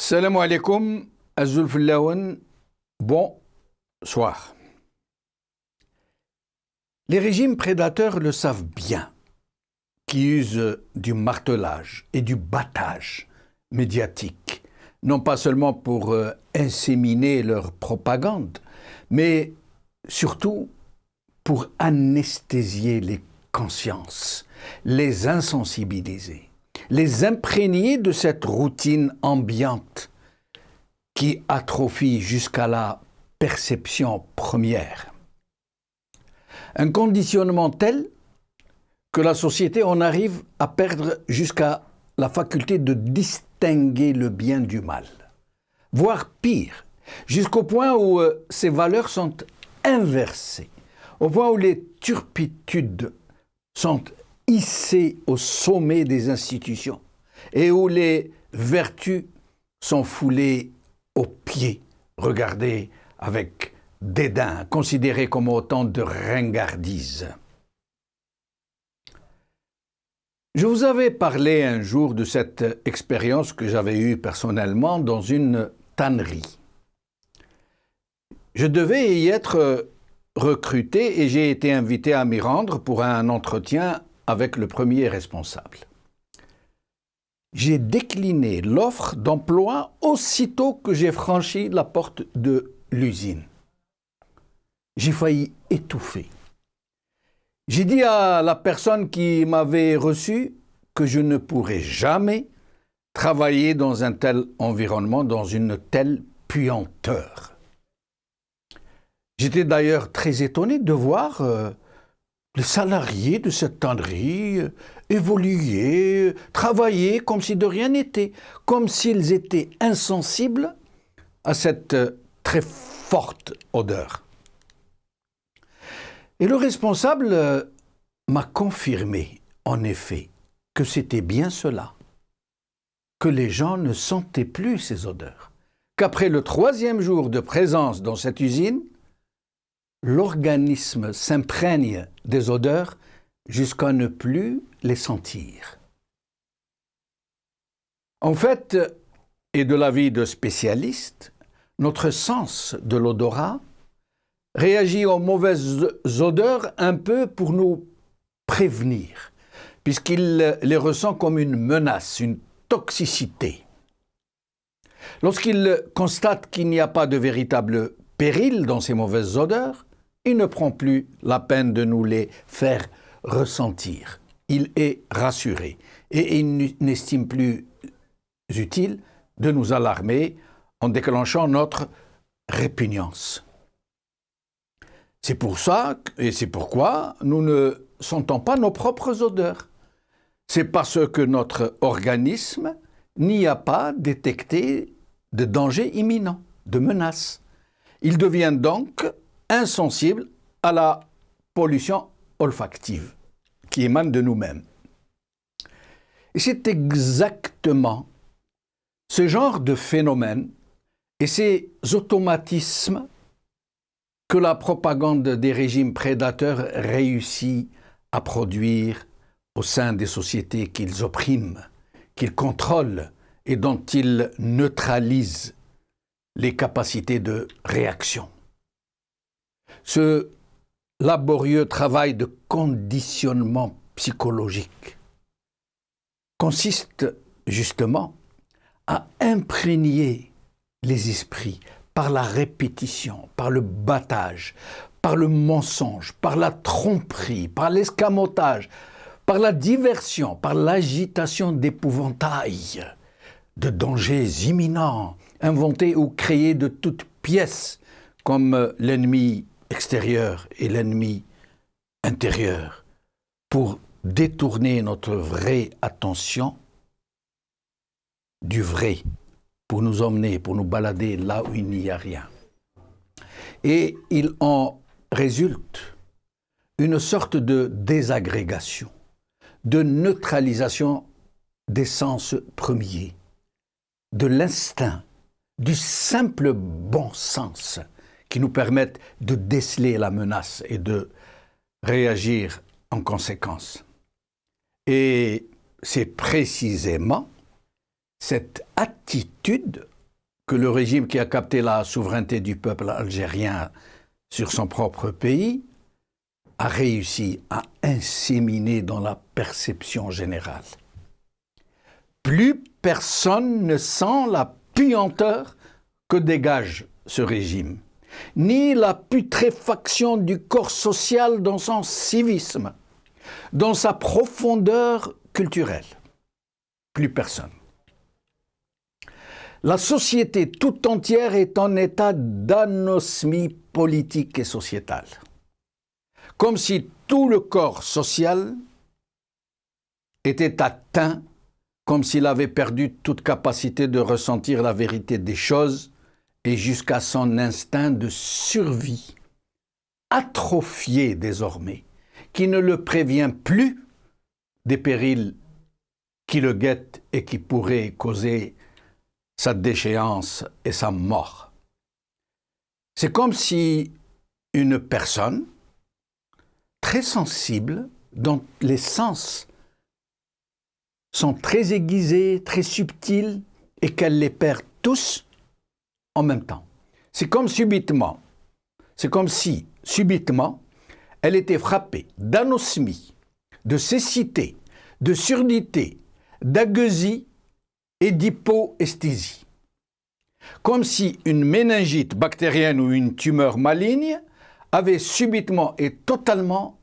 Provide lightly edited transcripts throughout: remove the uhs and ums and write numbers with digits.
Salam alaikum, Azul Fillaoun, bonsoir. Les régimes prédateurs le savent bien, qui usent du martelage et du battage médiatique, non pas seulement pour inséminer leur propagande, mais surtout pour anesthésier les consciences, les insensibiliser, les imprégner de cette routine ambiante qui atrophie jusqu'à la perception première. Un conditionnement tel que la société en arrive à perdre jusqu'à la faculté de distinguer le bien du mal, voire pire, jusqu'au point où ces valeurs sont inversées, au point où les turpitudes sont hissées au sommet des institutions et où les vertus sont foulées aux pieds, regardées avec dédain, considérées comme autant de ringardises. Je vous avais parlé un jour de cette expérience que j'avais eue personnellement dans une tannerie. Je devais y être recruté et j'ai été invité à m'y rendre pour un entretien avec le premier responsable. J'ai décliné l'offre d'emploi aussitôt que j'ai franchi la porte de l'usine. J'ai failli étouffer. J'ai dit à la personne qui m'avait reçu que je ne pourrais jamais travailler dans un tel environnement, dans une telle puanteur. J'étais d'ailleurs très étonné de voir les salariés de cette tannerie évoluer, travailler comme si de rien n'était, comme s'ils étaient insensibles à cette très forte odeur. Et le responsable m'a confirmé, en effet, que c'était bien cela, que les gens ne sentaient plus ces odeurs, qu'après le 3e jour de présence dans cette usine, l'organisme s'imprègne des odeurs jusqu'à ne plus les sentir. En fait, et de l'avis de spécialistes, notre sens de l'odorat réagit aux mauvaises odeurs un peu pour nous prévenir, puisqu'il les ressent comme une menace, une toxicité. Lorsqu'il constate qu'il n'y a pas de véritable péril dans ces mauvaises odeurs, il ne prend plus la peine de nous les faire ressentir. Il est rassuré et il n'estime plus utile de nous alarmer en déclenchant notre répugnance. C'est pour ça et c'est pourquoi nous ne sentons pas nos propres odeurs. C'est parce que notre organisme n'y a pas détecté de danger imminent, de menace. Il devient donc insensible à la pollution olfactive qui émane de nous-mêmes. Et c'est exactement ce genre de phénomène et ces automatismes que la propagande des régimes prédateurs réussit à produire au sein des sociétés qu'ils oppriment, qu'ils contrôlent et dont ils neutralisent les capacités de réaction. Ce laborieux travail de conditionnement psychologique consiste justement à imprégner les esprits par la répétition, par le battage, par le mensonge, par la tromperie, par l'escamotage, par la diversion, par l'agitation d'épouvantail, de dangers imminents, inventés ou créés de toutes pièces, comme l'ennemi extérieur et l'ennemi intérieur, pour détourner notre vraie attention du vrai, pour nous emmener, pour nous balader là où il n'y a rien. Et il en résulte une sorte de désagrégation, de neutralisation des sens premiers, de l'instinct, du simple bon sens qui nous permettent de déceler la menace et de réagir en conséquence. Et c'est précisément cette attitude que le régime qui a capté la souveraineté du peuple algérien sur son propre pays a réussi à inséminer dans la perception générale. Plus personne ne sent la puanteur que dégage ce régime, ni la putréfaction du corps social dans son civisme, dans sa profondeur culturelle. Plus personne. La société tout entière est en état d'anosmie politique et sociétale, comme si tout le corps social était atteint, comme s'il avait perdu toute capacité de ressentir la vérité des choses et jusqu'à son instinct de survie, atrophié désormais, qui ne le prévient plus des périls qui le guettent et qui pourraient causer sa déchéance et sa mort. C'est comme si une personne très sensible, dont les sens sont très aiguisés, très subtils, et qu'elle les perd tous en même temps. C'est comme si subitement, elle était frappée d'anosmie, de cécité, de surdité, d'agueusie et d'hypoesthésie. Comme si une méningite bactérienne ou une tumeur maligne avait subitement et totalement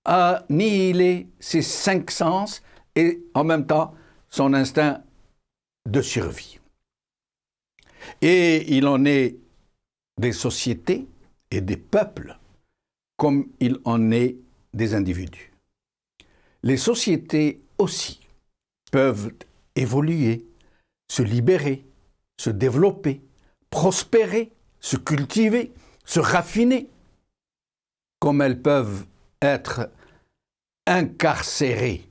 annihilé ses 5 sens et en même temps son instinct de survie. Et il en est des sociétés et des peuples comme il en est des individus. Les sociétés aussi peuvent évoluer, se libérer, se développer, prospérer, se cultiver, se raffiner, comme elles peuvent être incarcérées,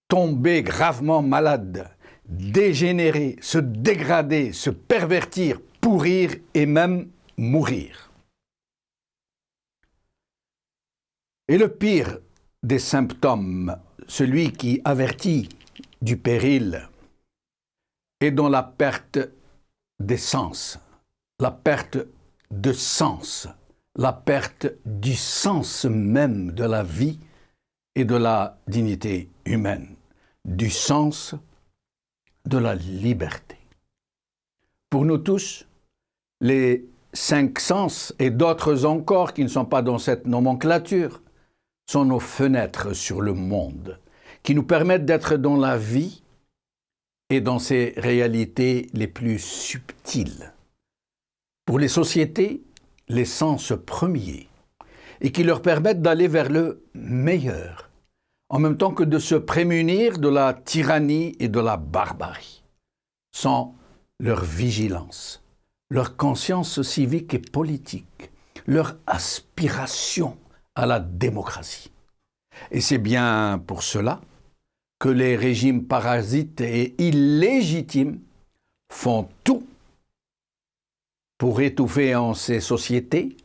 tomber gravement malades, dégénérer, se dégrader, se pervertir, pourrir et même mourir. Et le pire des symptômes, celui qui avertit du péril et dont la perte des sens, la perte de sens, la perte du sens même de la vie et de la dignité humaine, du sens de la liberté. Pour nous tous, les 5 sens et d'autres encore qui ne sont pas dans cette nomenclature sont nos fenêtres sur le monde, qui nous permettent d'être dans la vie et dans ses réalités les plus subtiles. Pour les sociétés, les sens premiers, et qui leur permettent d'aller vers le meilleur, en même temps que de se prémunir de la tyrannie et de la barbarie, sont leur vigilance, leur conscience civique et politique, leur aspiration à la démocratie. Et c'est bien pour cela que les régimes parasites et illégitimes font tout pour étouffer en ces sociétés,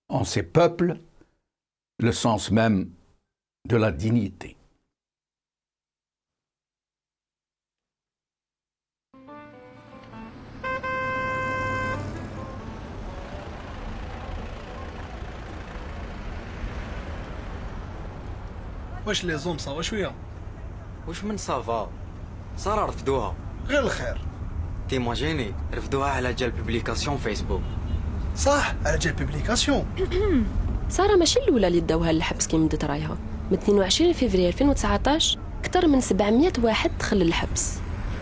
en ces peuples, le sens même de la dignité. واش لي زوم صافا شويه واش من صافا ساره رفدوها غير الخير تيماجيني رفدوها على جال بوبليكاسيون فيسبوك صح على جال بوبليكاسيون ساره ماشي الاولى اللي داوها للحبس كي مدت رايها من 22 فبراير 2019 اكثر من 700 واحد دخل للحبس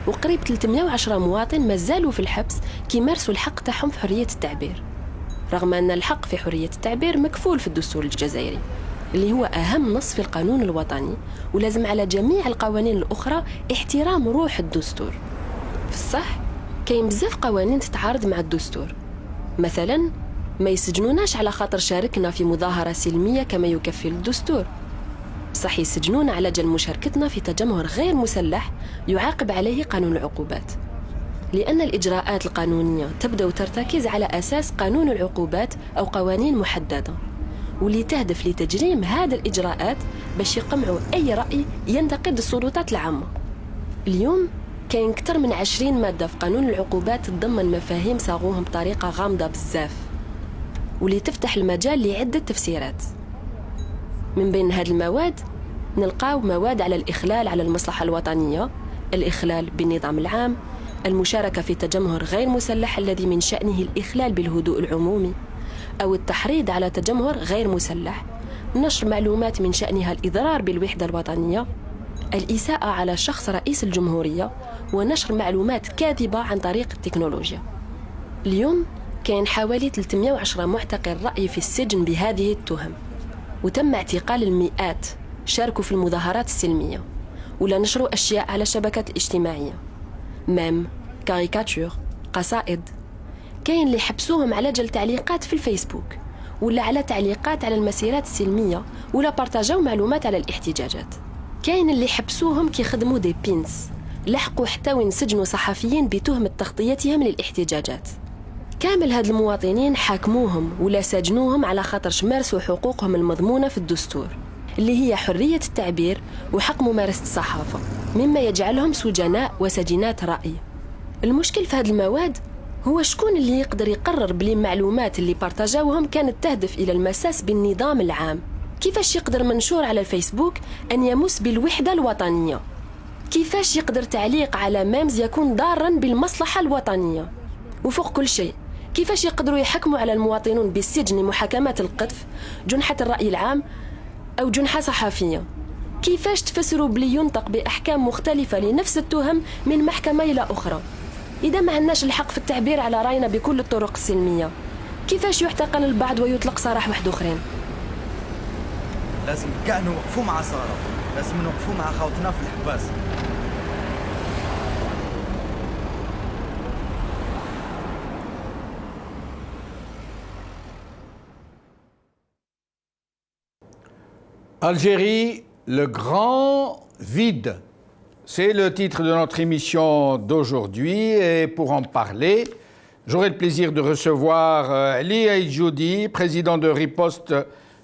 وقريب 310 مواطن مازالوا في الحبس كيمارسوا الحق تاعهم في حريه التعبير رغم ان الحق في حريه التعبير مكفول في الدستور الجزائري اللي هو أهم نص في القانون الوطني ولازم على جميع القوانين الأخرى احترام روح الدستور. في الصح كاين بزاف قوانين تتعارض مع الدستور، مثلا ما يسجنوناش على خاطر شاركنا في مظاهرة سلمية كما يكفل الدستور، صح يسجنون على جل مشاركتنا في تجمهر غير مسلح يعاقب عليه قانون العقوبات، لأن الإجراءات القانونية تبدأ وترتكز على أساس قانون العقوبات أو قوانين محددة واللي تهدف لتجريم هذه الإجراءات باش يقمعوا أي رأي ينتقد السلطات العامة. اليوم كاين أكثر من 20 مادة في قانون العقوبات تتضمن مفاهيم صاغوهم بطريقة غامضة بزاف واللي تفتح المجال لعدة تفسيرات. من بين هذه المواد نلقاو مواد على الإخلال على المصلحة الوطنية، الإخلال بالنظام العام، المشاركة في تجمهر غير مسلح الذي من شأنه الإخلال بالهدوء العمومي، أو التحريض على تجمهر غير مسلح، نشر معلومات من شأنها الإضرار بالوحدة الوطنية، الإساءة على شخص رئيس الجمهورية، ونشر معلومات كاذبة عن طريق التكنولوجيا. اليوم كاين حوالي 310 معتقل رأي في السجن بهذه التهم، وتم اعتقال المئات شاركوا في المظاهرات السلمية ولا نشروا أشياء على الشبكات الاجتماعية، ميم، كاريكاتور، قصائد. كاين اللي حبسوهم على جل تعليقات في الفيسبوك ولا على تعليقات على المسيرات السلمية ولا بارتاجاو معلومات على الاحتجاجات. كاين اللي حبسوهم كي خدموا دي بينس، لحقوا حتى وين سجنوا صحفيين بتهمة تغطيتهم للاحتجاجات. كامل هاد المواطنين حاكموهم ولا سجنوهم على خاطرش مارسوا حقوقهم المضمونة في الدستور اللي هي حرية التعبير وحق ممارسة الصحافة، مما يجعلهم سجناء وسجينات رأي. المشكل في هاد المواد هو شكون اللي يقدر يقرر بلي المعلومات اللي بارتاجاوهم كانت تهدف إلى المساس بالنظام العام. كيفاش يقدر منشور على الفيسبوك أن يمس بالوحدة الوطنية؟ كيفاش يقدر تعليق على ميمز يكون ضارا بالمصلحة الوطنية؟ وفوق كل شيء كيفاش يقدروا يحكموا على المواطنون بالسجن محاكمات القذف، جنحة الرأي العام أو جنحة صحفية؟ كيفاش تفسروا بلي ينطق بأحكام مختلفة لنفس التهم من محكمة إلى أخرى؟ إذا ما عندناش الحق في التعبير على رأينا بكل الطرق السلمية، كيفاش يعتقل البعض ويطلق سراح واحد آخرين؟ لازم كاع نوقفوا مع سارة، لازم نوقفوا مع خوتنا في الحباس. Algérie, le grand vide. C'est le titre de notre émission d'aujourd'hui et pour en parler, j'aurai le plaisir de recevoir Ali Aïdjoudi, président de Riposte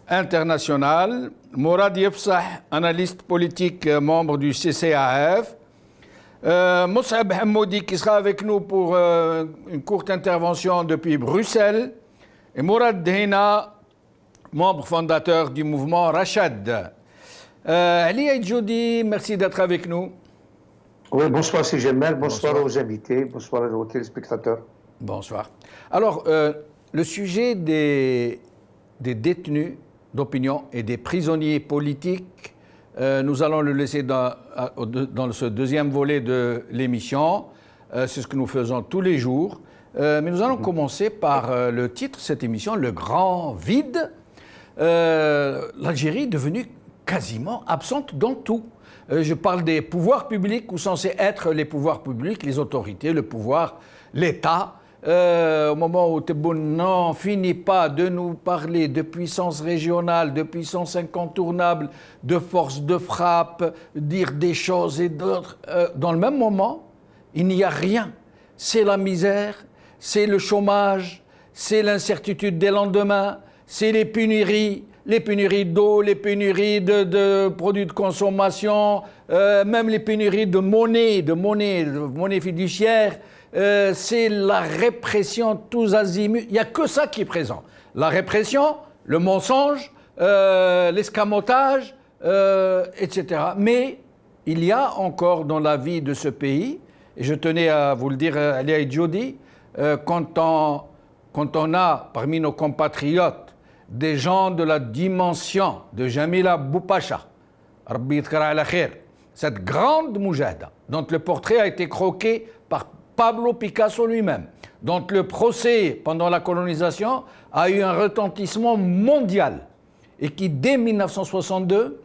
International, Mourad Yefsah, analyste politique, membre du CCAF, Moussab Hammoudi qui sera avec nous pour une courte intervention depuis Bruxelles, et Mourad Dehina, membre fondateur du mouvement Rachad. Ali Aïdjoudi, merci d'être avec nous. Oui, bonsoir c'est Jamel, bonsoir aux invités, bonsoir aux téléspectateurs. Bonsoir. Alors, le sujet des détenus d'opinion et des prisonniers politiques, nous allons le laisser dans ce deuxième volet de l'émission. C'est ce que nous faisons tous les jours. Mais nous allons commencer par le titre de cette émission, Le Grand Vide. L'Algérie est devenue quasiment absente dans tout. Je parle des pouvoirs publics où censés être les pouvoirs publics, les autorités, le pouvoir, l'État. Au moment où Tebboune n'en finit pas de nous parler de puissance régionale, de puissance incontournable, de force de frappe, dire des choses et d'autres, dans le même moment, il n'y a rien. C'est la misère, c'est le chômage, c'est l'incertitude des lendemains, c'est les pénuries d'eau, les pénuries de produits de consommation, même les pénuries de monnaie fiduciaire. C'est la répression tous azimuts. Il n'y a que ça qui est présent. La répression, le mensonge, l'escamotage, etc. Mais il y a encore dans la vie de ce pays, et je tenais à vous le dire, Ali Aïdjoudi, quand on a parmi nos compatriotes des gens de la dimension de Jamila Boupacha, Rabbi Yidkara ala khair, cette grande moujahida, dont le portrait a été croqué par Pablo Picasso lui-même, dont le procès pendant la colonisation a eu un retentissement mondial et qui, dès 1962,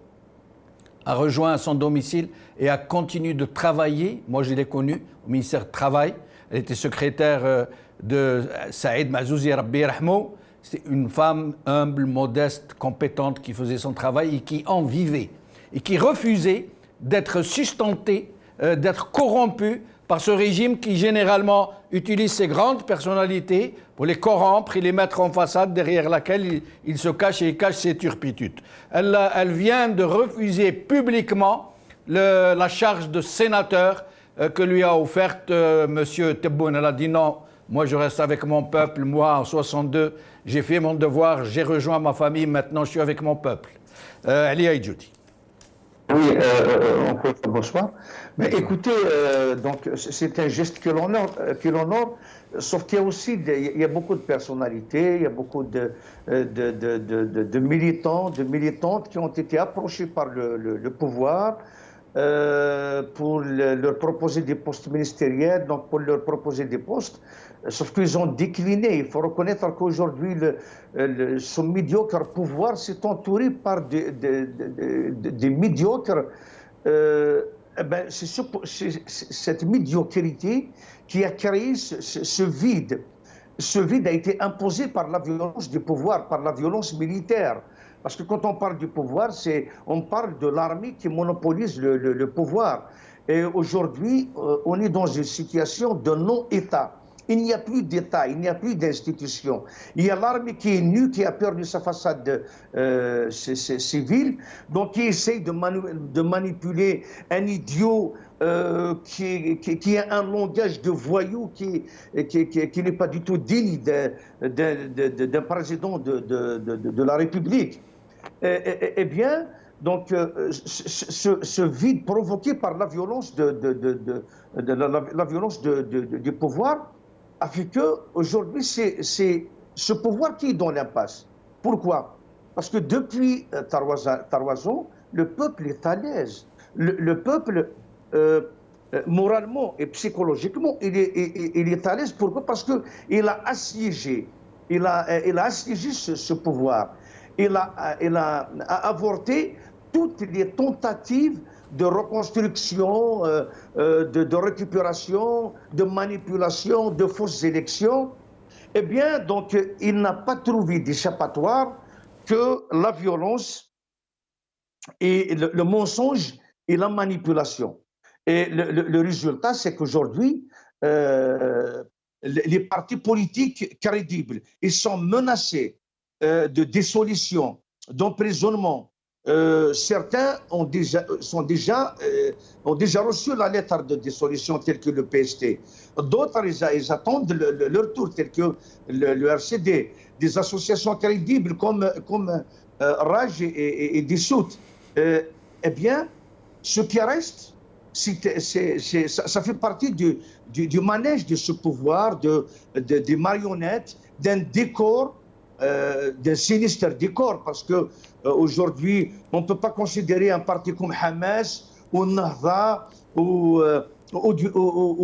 a rejoint son domicile et a continué de travailler. Moi, je l'ai connue au ministère du Travail. Elle était secrétaire de Saïd Mazouzi Rabbi Rahmou. C'était une femme humble, modeste, compétente qui faisait son travail et qui en vivait et qui refusait d'être sustentée, d'être corrompue par ce régime qui généralement utilise ses grandes personnalités pour les corrompre et les mettre en façade derrière laquelle il se cache et il cache ses turpitudes. Elle vient de refuser publiquement la charge de sénateur que lui a offerte M. Tebboune. Elle a dit non, moi je reste avec mon peuple, moi en 62, j'ai fait mon devoir, j'ai rejoint ma famille, maintenant je suis avec mon peuple. Ali Aïdjoudi. Oui, encore bonsoir. Mais écoutez, donc c'est un geste que l'on honore, sauf qu'il y a aussi il y a beaucoup de personnalités, il y a beaucoup de militants, de militantes qui ont été approchés par le pouvoir pour leur proposer des postes ministériels, donc pour leur proposer des postes, sauf qu'ils ont décliné. Il faut reconnaître qu'aujourd'hui, ce médiocre pouvoir s'est entouré par des médiocres. C'est cette médiocrité qui a créé ce vide. Ce vide a été imposé par la violence du pouvoir, par la violence militaire. Parce que quand on parle du pouvoir, on parle de l'armée qui monopolise le pouvoir. Et aujourd'hui, on est dans une situation de non-État. Il n'y a plus d'État, il n'y a plus d'institution. Il y a l'armée qui est nue, qui a perdu sa façade civile, donc qui essaye de manipuler un idiot qui a un langage de voyou qui n'est pas du tout digne d'un président de la République. Eh bien, donc, ce vide provoqué par la violence la violence du pouvoir a fait qu'aujourd'hui, c'est ce pouvoir qui est dans l'impasse. Pourquoi? Parce que depuis Tarouazan, le peuple est à l'aise. Le peuple, moralement et psychologiquement, il est à l'aise. Pourquoi? Parce qu'il a assiégé, il a assiégé ce pouvoir. Il a avorté toutes les tentatives de reconstruction, de récupération, de manipulation, de fausses élections. Eh bien, donc, il n'a pas trouvé d'échappatoire que la violence et le mensonge et la manipulation. Et le résultat, c'est qu'aujourd'hui, les partis politiques crédibles, ils sont menacés de dissolution, d'emprisonnement. Certains ont déjà reçu la lettre de dissolution telle que le PST. D'autres, ils attendent leur tour, tel que le RCD. Des associations crédibles comme Rage est dissoute. Eh bien, ce qui reste, ça fait partie du manège de ce pouvoir, des marionnettes, d'un décor, d'un sinistre décor, parce que aujourd'hui, on ne peut pas considérer un parti comme Hamas ou Nahda ou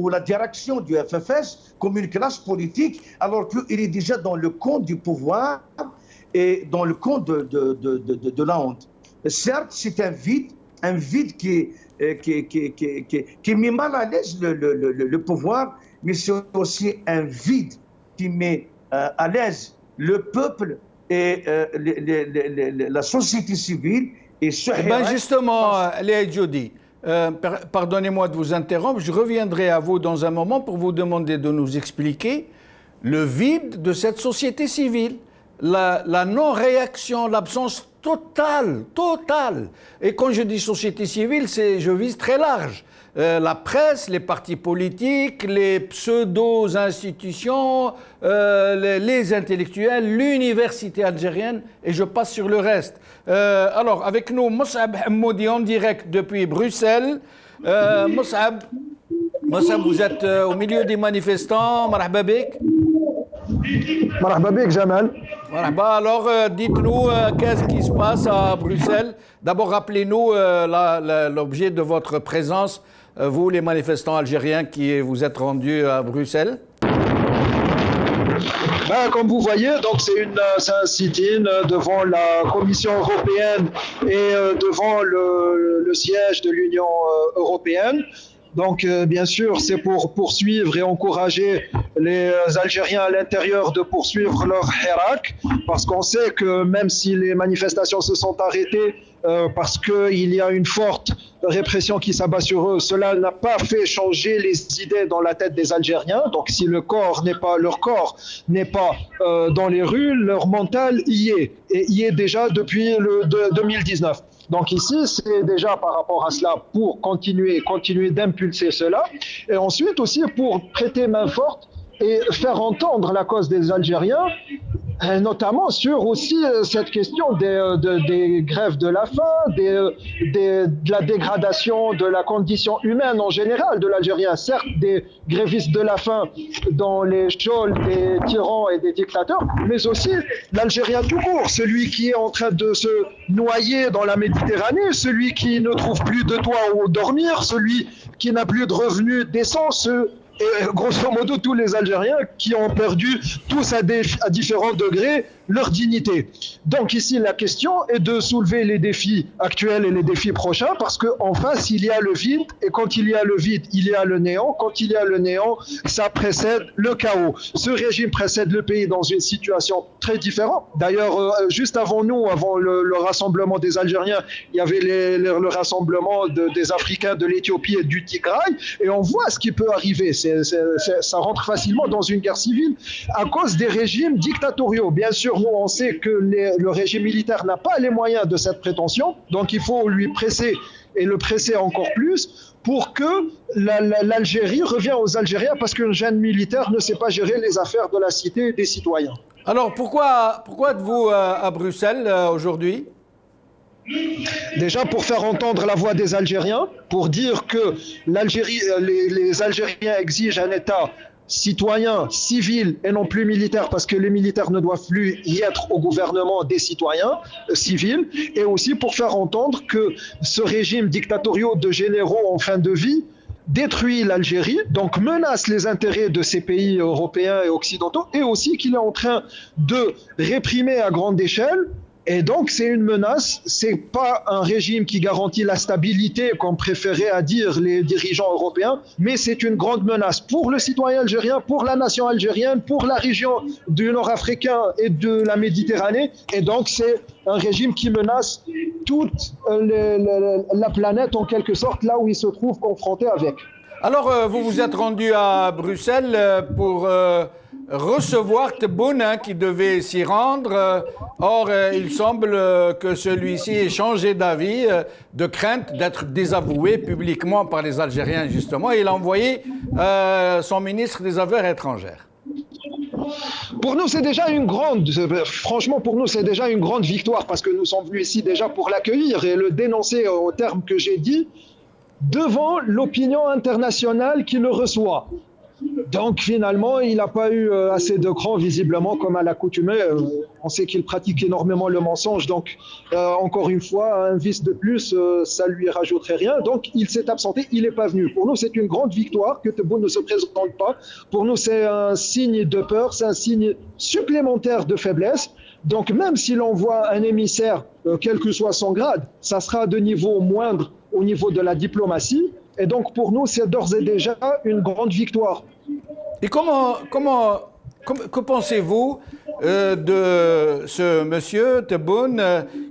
la direction du FFS comme une classe politique, alors qu'il est déjà dans le camp du pouvoir et dans le camp de la honte. Certes, c'est un vide qui met mal à l'aise le pouvoir, mais c'est aussi un vide qui met à l'aise le peuple et la société civile. Et justement, Léa Djoudi, pardonnez-moi de vous interrompre, je reviendrai à vous dans un moment pour vous demander de nous expliquer le vide de cette société civile, la non-réaction, l'absence totale. Et quand je dis société civile, je vise très large. La presse, les partis politiques, les pseudo-institutions, les intellectuels, l'université algérienne, et je passe sur le reste. Alors, avec nous, Moussab Hammoudi en direct depuis Bruxelles. Moussab, vous êtes au milieu des manifestants. Marhaba bik. Marhaba bik, Jamal. Alors, dites-nous qu'est-ce qui se passe à Bruxelles. D'abord, rappelez-nous l'objet de votre présence, vous, les manifestants algériens qui vous êtes rendus à Bruxelles. Comme vous voyez, donc c'est un sit-in devant la Commission européenne et devant le siège de l'Union européenne. Donc, bien sûr, c'est pour poursuivre et encourager les Algériens à l'intérieur de poursuivre leur hirak, parce qu'on sait que même si les manifestations se sont arrêtées, parce qu'il y a une forte répression qui s'abat sur eux. Cela n'a pas fait changer les idées dans la tête des Algériens. Donc si leur corps n'est pas dans les rues, leur mental y est, et y est déjà depuis 2019. Donc ici, c'est déjà par rapport à cela pour continuer d'impulser cela, et ensuite aussi pour prêter main forte et faire entendre la cause des Algériens, notamment sur aussi cette question des grèves de la faim, de la dégradation de la condition humaine en général de l'Algérien. Certes, des grévistes de la faim dans les geôles des tyrans et des dictateurs, mais aussi l'Algérien tout court, celui qui est en train de se noyer dans la Méditerranée, celui qui ne trouve plus de toit où dormir, celui qui n'a plus de revenus décents, et grosso modo tous les Algériens qui ont perdu tous à différents degrés leur dignité. Donc ici la question est de soulever les défis actuels et les défis prochains, parce qu'en face il y a le vide, et quand il y a le vide il y a le néant, quand il y a le néant ça précède le chaos. Ce régime précède le pays dans une situation très différente. D'ailleurs juste avant nous, avant le rassemblement des Algériens, il y avait le rassemblement des Africains de l'Éthiopie et du Tigray, et on voit ce qui peut arriver. Ça rentre facilement dans une guerre civile à cause des régimes dictatoriaux. Bien sûr, nous, on sait que le régime militaire n'a pas les moyens de cette prétention, donc il faut lui presser et le presser encore plus pour que l'Algérie revienne aux Algériens, parce qu'un jeune militaire ne sait pas gérer les affaires de la cité et des citoyens. Alors pourquoi êtes-vous à Bruxelles aujourd'hui ? Déjà pour faire entendre la voix des Algériens, pour dire que les Algériens exigent un État citoyen, civil et non plus militaire, parce que les militaires ne doivent plus y être au gouvernement des citoyens civils, et aussi pour faire entendre que ce régime dictatorial de généraux en fin de vie détruit l'Algérie, donc menace les intérêts de ces pays européens et occidentaux, et aussi qu'il est en train de réprimer à grande échelle. Et donc, c'est une menace, c'est pas un régime qui garantit la stabilité, comme préféraient à dire les dirigeants européens, mais c'est une grande menace pour le citoyen algérien, pour la nation algérienne, pour la région du Nord-Africain et de la Méditerranée. Et donc, c'est un régime qui menace toute la planète, en quelque sorte, là où il se trouve confronté avec. Alors, vous vous êtes rendu à Bruxelles pour recevoir Tebboune, qui devait s'y rendre. Or, il semble que celui-ci ait changé d'avis, de crainte d'être désavoué publiquement par les Algériens, justement. Et il a envoyé son ministre des Affaires étrangères. Pour nous, franchement, pour nous, c'est déjà une grande victoire, parce que nous sommes venus ici déjà pour l'accueillir et le dénoncer au terme que j'ai dit, devant l'opinion internationale qui le reçoit. Donc finalement, il n'a pas eu assez de cran, visiblement, comme à l'accoutumée. On sait qu'il pratique énormément le mensonge, donc encore une fois, un vice de plus, ça lui rajouterait rien. Donc il s'est absenté, il n'est pas venu. Pour nous, c'est une grande victoire que Tebboune ne se présente pas. Pour nous, c'est un signe de peur, c'est un signe supplémentaire de faiblesse. Donc même s'il envoie un émissaire, quel que soit son grade, ça sera de niveau moindre au niveau de la diplomatie. Et donc, pour nous, c'est d'ores et déjà une grande victoire. Et que pensez-vous de ce monsieur Tebboune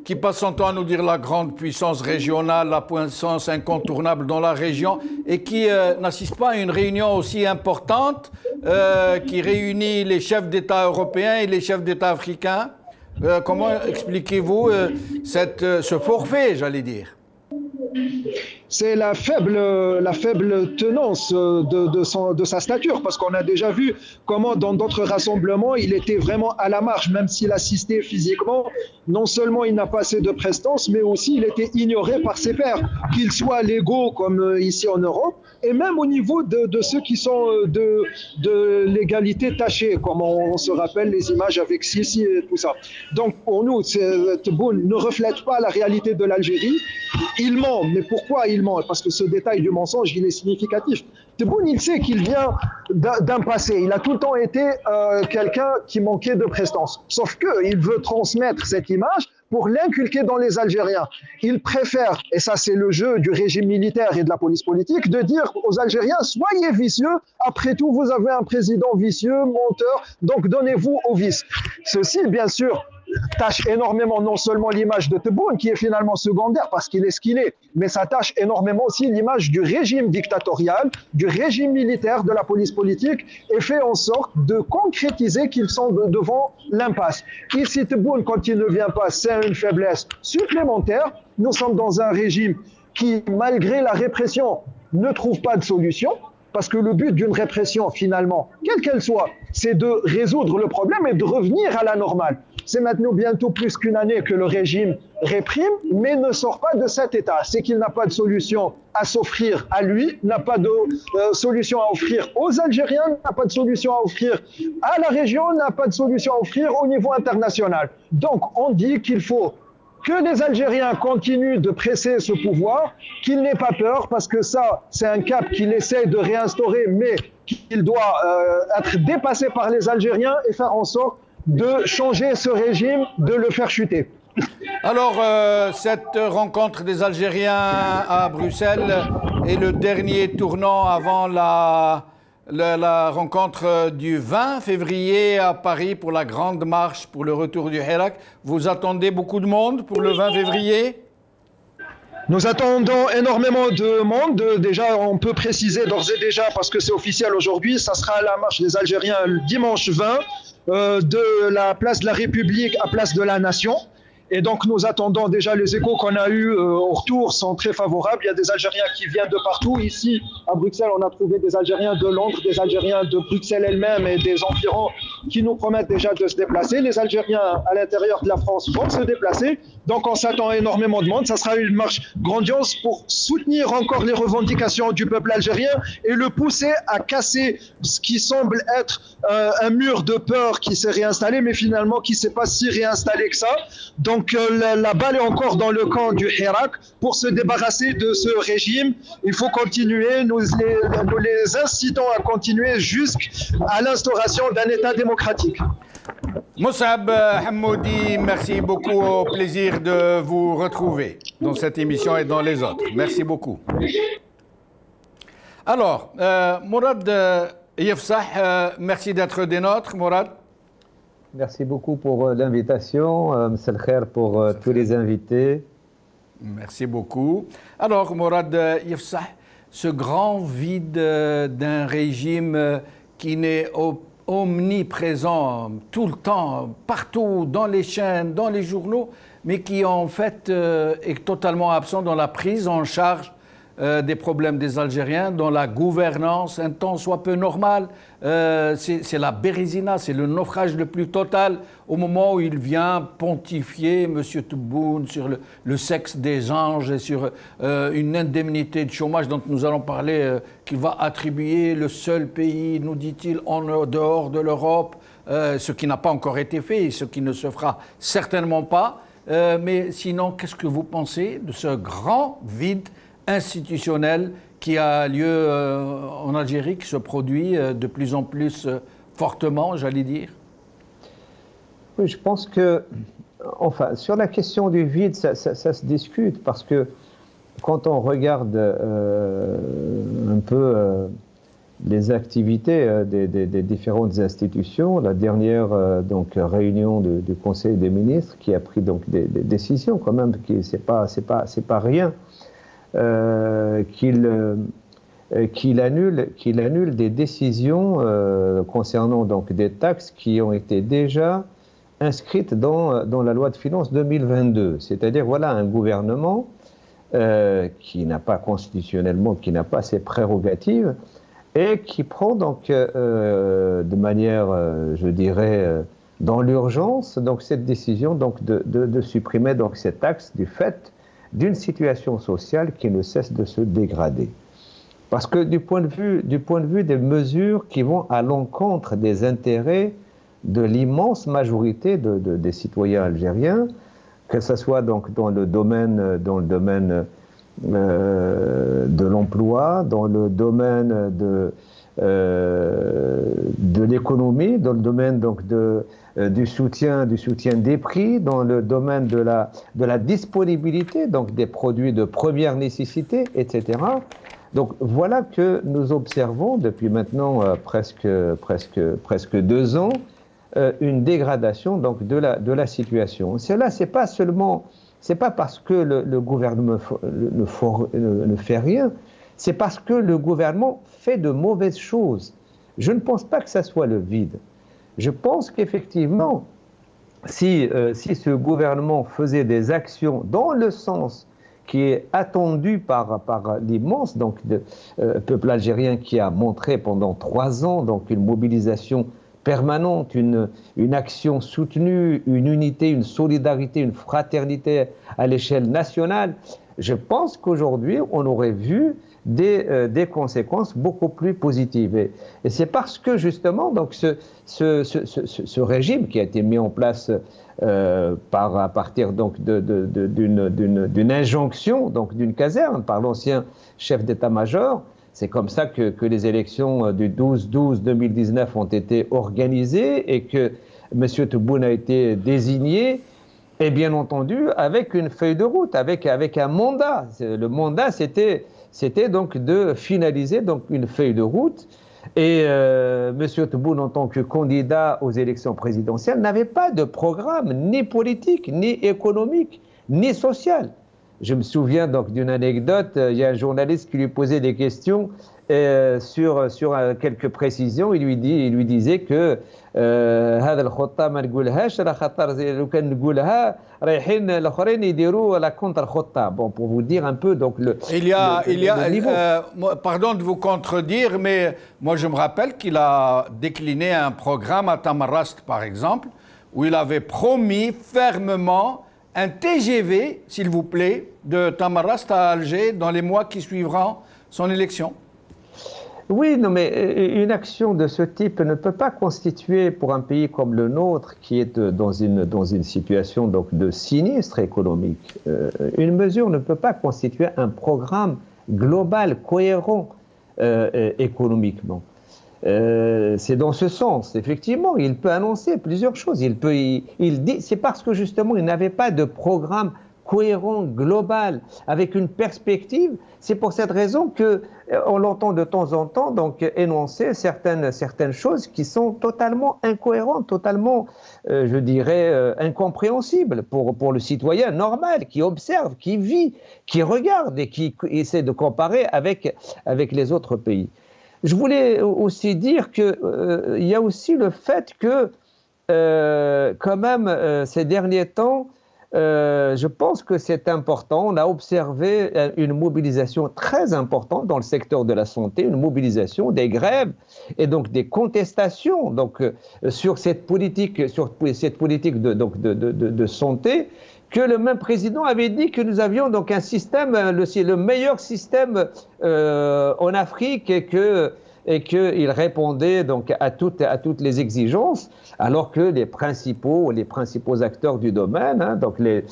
qui passe son temps à nous dire la grande puissance régionale, la puissance incontournable dans la région, et qui n'assiste pas à une réunion aussi importante qui réunit les chefs d'État européens et les chefs d'État africains? Comment expliquez-vous ce forfait, j'allais dire? C'est la faible tenance de sa stature, parce qu'on a déjà vu comment dans d'autres rassemblements il était vraiment à la marge, même s'il assistait physiquement. Non seulement il n'a pas assez de prestance, mais aussi il était ignoré par ses pairs, qu'ils soient légaux comme ici en Europe, et même au niveau de ceux qui sont de l'égalité tachée, comme on se rappelle les images avec Sisi et tout ça. Donc pour nous, Tebboune ne reflète pas la réalité de l'Algérie. Il ment, mais pourquoi il ment? Parce que ce détail du mensonge, il est significatif. Tebboune, il sait qu'il vient d'un passé. Il a tout le temps été quelqu'un qui manquait de prestance. Sauf qu'il veut transmettre cette image pour l'inculquer dans les Algériens. Il préfère, et ça c'est le jeu du régime militaire et de la police politique, de dire aux Algériens, soyez vicieux, après tout vous avez un président vicieux, menteur, donc donnez-vous au vice. Ceci, bien sûr, tâche énormément non seulement l'image de Tebboune, qui est finalement secondaire parce qu'il est ce qu'il est, mais ça tâche énormément aussi l'image du régime dictatorial, du régime militaire, de la police politique, et fait en sorte de concrétiser qu'ils sont devant l'impasse. Ici, Tebboune, quand il ne vient pas, c'est une faiblesse supplémentaire. Nous sommes dans un régime qui, malgré la répression, ne trouve pas de solution, parce que le but d'une répression, finalement, quelle qu'elle soit, c'est de résoudre le problème et de revenir à la normale. C'est maintenant bientôt plus qu'une année que le régime réprime, mais ne sort pas de cet état. C'est qu'il n'a pas de solution à s'offrir à lui, n'a pas de solution à offrir aux Algériens, n'a pas de solution à offrir à la région, n'a pas de solution à offrir au niveau international. Donc, on dit qu'il faut que les Algériens continuent de presser ce pouvoir, qu'il n'ait pas peur, parce que ça, c'est un cap qu'il essaie de réinstaurer, mais qu'il doit être dépassé par les Algériens et faire en sorte de changer ce régime, de le faire chuter. Alors, cette rencontre des Algériens à Bruxelles est le dernier tournant avant la rencontre du 20 février à Paris pour la grande marche pour le retour du Hirak. Vous attendez beaucoup de monde pour le 20 février ? Nous attendons énormément de monde. Déjà, on peut préciser d'ores et déjà, parce que c'est officiel aujourd'hui, ça sera la marche des Algériens le dimanche 20 de la place de la République à place de la Nation. Et donc, nous attendons déjà les échos qu'on a eus au retour sont très favorables. Il y a des Algériens qui viennent de partout. Ici, à Bruxelles, on a trouvé des Algériens de Londres, des Algériens de Bruxelles elle-même et des environs qui nous promettent déjà de se déplacer. Les Algériens à l'intérieur de la France vont se déplacer. Donc, on s'attend à énormément de monde. Ça sera une marche grandiose pour soutenir encore les revendications du peuple algérien et le pousser à casser ce qui semble être un mur de peur qui s'est réinstallé, mais finalement qui ne s'est pas si réinstallé que ça. Donc la balle est encore dans le camp du Hirak. Pour se débarrasser de ce régime, il faut continuer, nous les incitons à continuer jusqu'à l'instauration d'un État démocratique. Moussab Hammoudi, merci beaucoup, au plaisir de vous retrouver dans cette émission et dans les autres. Merci beaucoup. Alors, Mourad Yefsah, merci d'être des nôtres, Mourad. Merci beaucoup pour l'invitation. M'sal khair pour tous les invités. Merci beaucoup. Alors, Mourad Yefsah, ce grand vide d'un régime qui n'est omniprésent tout le temps, partout, dans les chaînes, dans les journaux, mais qui en fait est totalement absent dans la prise en charge des problèmes des Algériens, dans la gouvernance, un temps soit peu normal. C'est la bérésina, c'est le naufrage le plus total au moment où il vient pontifier, M. Tebboune, sur le sexe des anges et sur une indemnité de chômage dont nous allons parler, qu'il va attribuer le seul pays, nous dit-il, en dehors de l'Europe, ce qui n'a pas encore été fait et ce qui ne se fera certainement pas. Mais sinon, qu'est-ce que vous pensez de ce grand vide institutionnel qui a lieu en Algérie, qui se produit de plus en plus fortement, j'allais dire? Oui, je pense que, enfin, sur la question du vide, ça se discute, parce que quand on regarde un peu les activités des différentes institutions, la dernière donc réunion du Conseil des ministres qui a pris donc des décisions quand même, qui c'est pas rien. Qu'il annule des décisions concernant donc des taxes qui ont été déjà inscrites dans la loi de finances 2022. C'est-à-dire, voilà un gouvernement qui n'a pas constitutionnellement, qui n'a pas ses prérogatives et qui prend donc de manière, je dirais, dans l'urgence, donc cette décision donc de supprimer donc ces taxes du fait d'une situation sociale qui ne cesse de se dégrader. Parce que du point de vue des mesures qui vont à l'encontre des intérêts de l'immense majorité des citoyens algériens, que ce soit donc dans le domaine de l'emploi, dans le domaine de l'économie, dans le domaine donc du soutien des prix, dans le domaine de la disponibilité donc des produits de première nécessité, etc. Donc voilà que nous observons depuis maintenant presque 2 ans une dégradation donc, de la situation. Cela, c'est pas parce que le gouvernement ne fait rien, c'est parce que le gouvernement fait de mauvaises choses. Je ne pense pas que ça soit le vide. Je pense qu'effectivement, si ce gouvernement faisait des actions dans le sens qui est attendu par l'immense peuple algérien qui a montré pendant 3 ans donc, une mobilisation permanente, une action soutenue, une unité, une solidarité, une fraternité à l'échelle nationale, je pense qu'aujourd'hui, on aurait vu des conséquences beaucoup plus positives. Et c'est parce que justement, donc, ce régime qui a été mis en place à partir donc, d'une injonction, donc d'une caserne par l'ancien chef d'état-major, c'est comme ça que les élections du 12-12-2019 ont été organisées et que M. Tebboune a été désigné, et bien entendu avec une feuille de route, avec un mandat. Le mandat, c'était donc de finaliser donc, une feuille de route. Et M. Tebboune, en tant que candidat aux élections présidentielles, n'avait pas de programme ni politique, ni économique, ni social. Je me souviens donc d'une anecdote, il y a un journaliste qui lui posait des questions sur quelques précisions. Il lui disait que هذا الخطة ما نقولهاش راه خاطر لو كان نقولها رايحين الاخرين يديروا la contre خطة. Bon, pour vous dire un peu donc le niveau. Pardon de vous contredire, mais moi je me rappelle qu'il a décliné un programme à Tamarrast par exemple, où il avait promis fermement un TGV, s'il vous plaît, de Tamarrast à Alger dans les mois qui suivront son élection. Oui, non, mais une action de ce type ne peut pas constituer pour un pays comme le nôtre, qui est dans une situation donc, de sinistre économique, une mesure ne peut pas constituer un programme global, cohérent économiquement. C'est dans ce sens, effectivement, il peut annoncer plusieurs choses. Il dit, c'est parce que justement il n'avait pas de programme cohérent, global, avec une perspective. C'est pour cette raison qu'on l'entend de temps en temps donc énoncer certaines choses qui sont totalement incohérentes, totalement, je dirais, incompréhensibles pour le citoyen normal qui observe, qui vit, qui regarde et qui essaie de comparer avec les autres pays. Je voulais aussi dire qu'il y a aussi le fait que, quand même, ces derniers temps, je pense que c'est important. On a observé une mobilisation très importante dans le secteur de la santé, une mobilisation, des grèves et donc des contestations donc, sur cette politique de santé, que le même président avait dit que nous avions donc un système, le meilleur système en Afrique et qu'il répondait donc à toutes les exigences, alors que les principaux acteurs du domaine, hein, donc les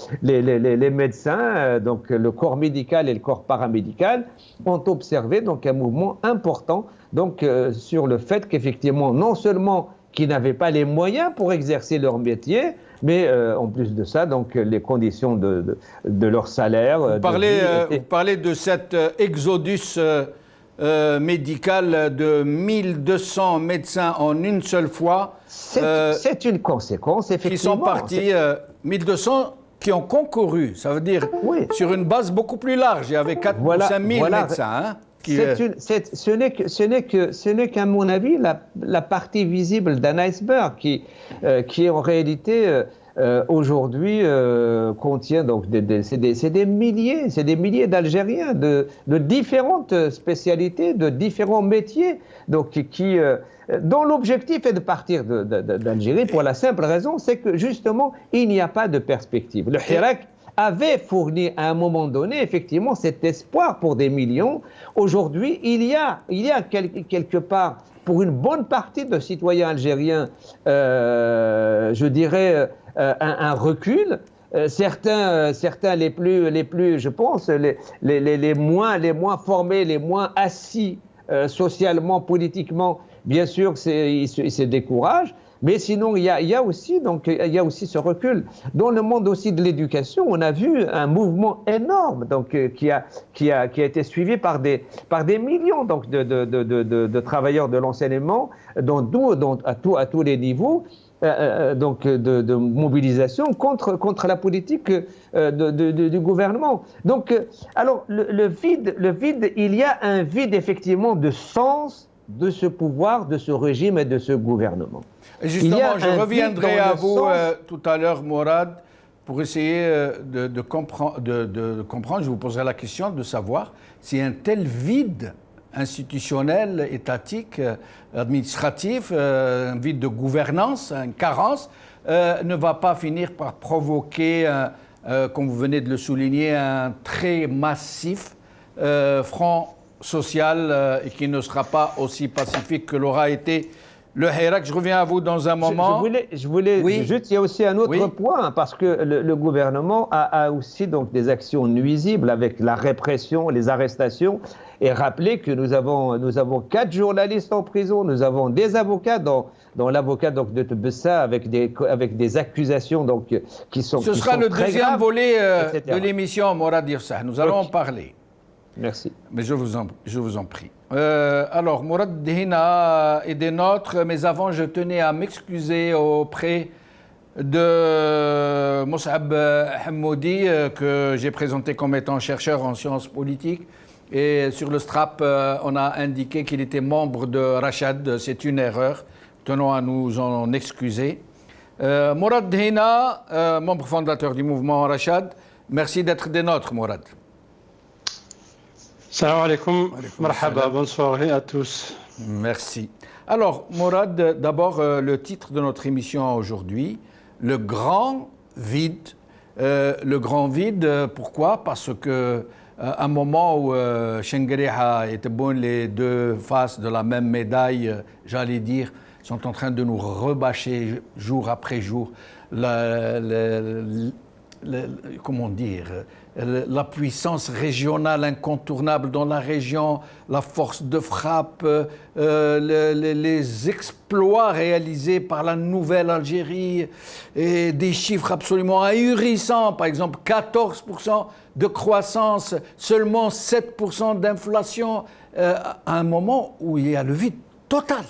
médecins, donc le corps médical et le corps paramédical, ont observé donc un mouvement important donc, sur le fait qu'effectivement, non seulement qu'ils n'avaient pas les moyens pour exercer leur métier, mais en plus de ça, donc les conditions de leur salaire. Vous parlez de cet exodus médical de 1200 médecins en une seule fois. C'est une conséquence, effectivement. Qui sont partis, 1200 qui ont concouru, ça veut dire sur une base beaucoup plus large. Il y avait 4 ou 5 000 médecins. Hein, ce n'est qu'à mon avis la partie visible d'un iceberg qui en réalité aujourd'hui contient donc c'est des milliers d'Algériens de différentes spécialités, de différents métiers, donc dont l'objectif est de partir d'Algérie pour la simple raison, c'est que justement il n'y a pas de perspective. Le Hirak avait fourni à un moment donné effectivement cet espoir pour des millions. Aujourd'hui, il y a quelque part pour une bonne partie de citoyens algériens, je dirais un recul. Certains les plus, je pense, les moins formés, les moins assis socialement, politiquement, bien sûr, ils se découragent. Mais sinon, il y a aussi ce recul. Dans le monde aussi de l'éducation, on a vu un mouvement énorme qui a été suivi par des millions de travailleurs de l'enseignement à tous les niveaux. De mobilisation contre la politique du gouvernement. Donc, alors, le vide, il y a un vide effectivement de sens de ce pouvoir, de ce régime et de ce gouvernement. Et justement, je reviendrai à vous tout à l'heure, Mourad, pour essayer de comprendre. Je vous poserai la question de savoir si un tel vide institutionnel, étatique, administratif, un vide de gouvernance, une carence, ne va pas finir par provoquer, comme vous venez de le souligner, un très massif front social et qui ne sera pas aussi pacifique que l'aura été le Hirak. Je reviens à vous dans un moment. Je voulais oui. juste, il y a aussi un autre point, parce que le gouvernement a aussi donc des actions nuisibles avec la répression, les arrestations, et rappeler que nous avons 4 journalistes en prison, nous avons des avocats, dont l'avocat donc de Bessa avec des accusations donc qui sont Ce sera le deuxième volet de l'émission, Mourad Irsah. Nous allons en parler. Merci. Mais je vous en prie. Alors, Mourad Dihina est des nôtres, mais avant, je tenais à m'excuser auprès de Moussab Hammoudi, que j'ai présenté comme étant chercheur en sciences politiques. Et sur le strap, on a indiqué qu'il était membre de Rachad. C'est une erreur. Tenons à nous en excuser. Mourad Dihina, membre fondateur du mouvement Rachad, merci d'être des nôtres, Mourad. Salam alaikum, marhaba, bonne soirée à tous. Merci. Alors, Mourad, d'abord, le titre de notre émission aujourd'hui, le grand vide. Le grand vide, pourquoi? Parce que à un moment où Shengriha était bon, les deux faces de la même médaille, j'allais dire, sont en train de nous rebâcher jour après jour comment dire, la puissance régionale incontournable dans la région, la force de frappe, les exploits réalisés par la nouvelle Algérie et des chiffres absolument ahurissants, par exemple 14% de croissance, seulement 7% d'inflation, à un moment où il y a le vide total.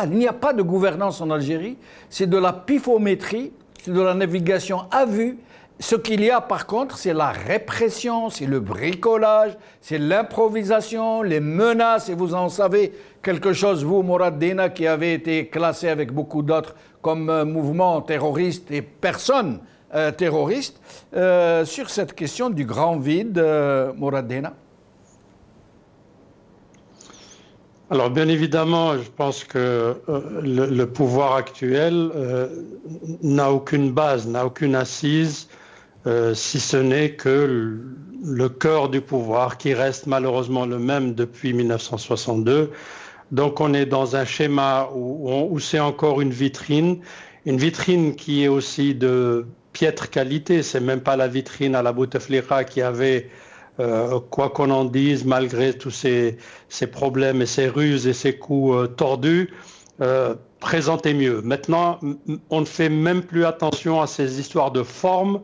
Il n'y a pas de gouvernance en Algérie, c'est de la pifométrie, c'est de la navigation à vue. Ce qu'il y a par contre, c'est la répression, c'est le bricolage, c'est l'improvisation, les menaces, et vous en savez quelque chose, vous, Mourad Dihina, qui avez été classé avec beaucoup d'autres comme mouvement terroriste et personne terroriste, sur cette question du grand vide, Mourad Dihina. Alors bien évidemment, je pense que le pouvoir actuel n'a aucune base, n'a aucune assise, si ce n'est que le cœur du pouvoir qui reste malheureusement le même depuis 1962. Donc on est dans un schéma où c'est encore une vitrine qui est aussi de piètre qualité. C'est même pas la vitrine à la Bouteflika qui avait, quoi qu'on en dise, malgré tous ces problèmes et ces ruses et ces coups tordus, présentait mieux. Maintenant, on ne fait même plus attention à ces histoires de forme.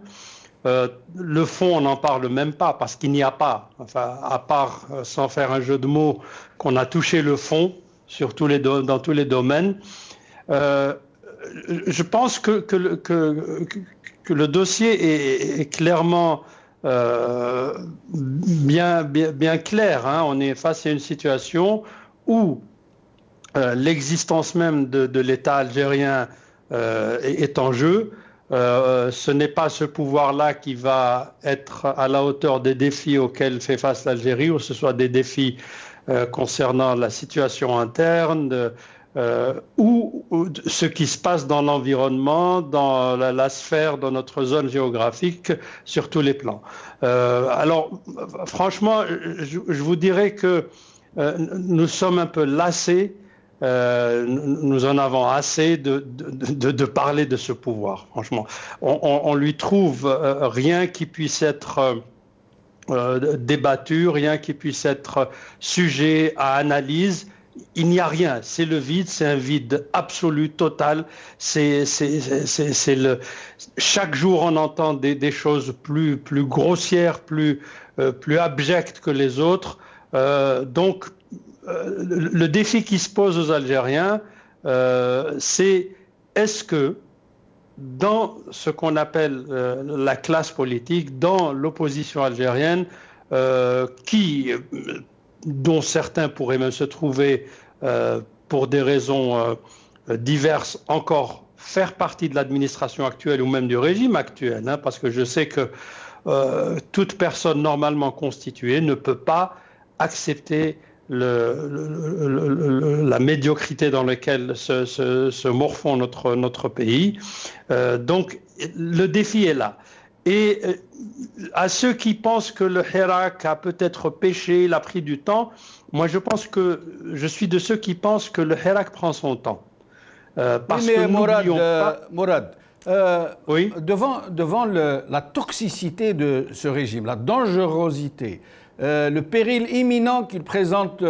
Le fond, on n'en parle même pas parce qu'il n'y a pas, enfin, à part, sans faire un jeu de mots, qu'on a touché le fond dans tous les domaines. Je pense que le dossier est clairement bien clair. Hein. On est face à une situation où l'existence même de l'État algérien est en jeu. Ce n'est pas ce pouvoir-là qui va être à la hauteur des défis auxquels fait face l'Algérie, ou ce soit des défis concernant la situation interne, ou ce qui se passe dans l'environnement, dans la sphère, dans notre zone géographique, sur tous les plans. Alors, franchement, je vous dirais que nous sommes un peu lassés. Nous en avons assez de parler de ce pouvoir, franchement. On lui trouve rien qui puisse être débattu, rien qui puisse être sujet à analyse, il n'y a rien, c'est le vide, c'est un vide absolu, total. Chaque jour, on entend des choses plus grossières, plus abjectes que les autres. Donc, le défi qui se pose aux Algériens, c'est est-ce que dans ce qu'on appelle la classe politique, dans l'opposition algérienne, dont certains pourraient même se trouver, pour des raisons diverses, encore faire partie de l'administration actuelle ou même du régime actuel, hein, parce que je sais que toute personne normalement constituée ne peut pas accepter la médiocrité dans laquelle se morfond notre pays. Donc le défi est là. Et à ceux qui pensent que le Hirak a peut-être péché, il a pris du temps, moi je suis de ceux qui pensent que le Hirak prend son temps. Parce que Mourad, oui? devant la toxicité de ce régime, la dangerosité, le péril imminent qu'il présente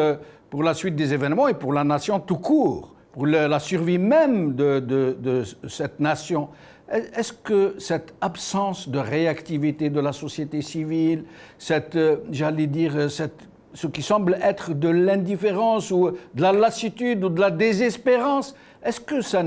pour la suite des événements et pour la nation tout court, pour la survie même de cette nation, est-ce que cette absence de réactivité de la société civile, ce qui semble être de l'indifférence ou de la lassitude ou de la désespérance, est-ce que ça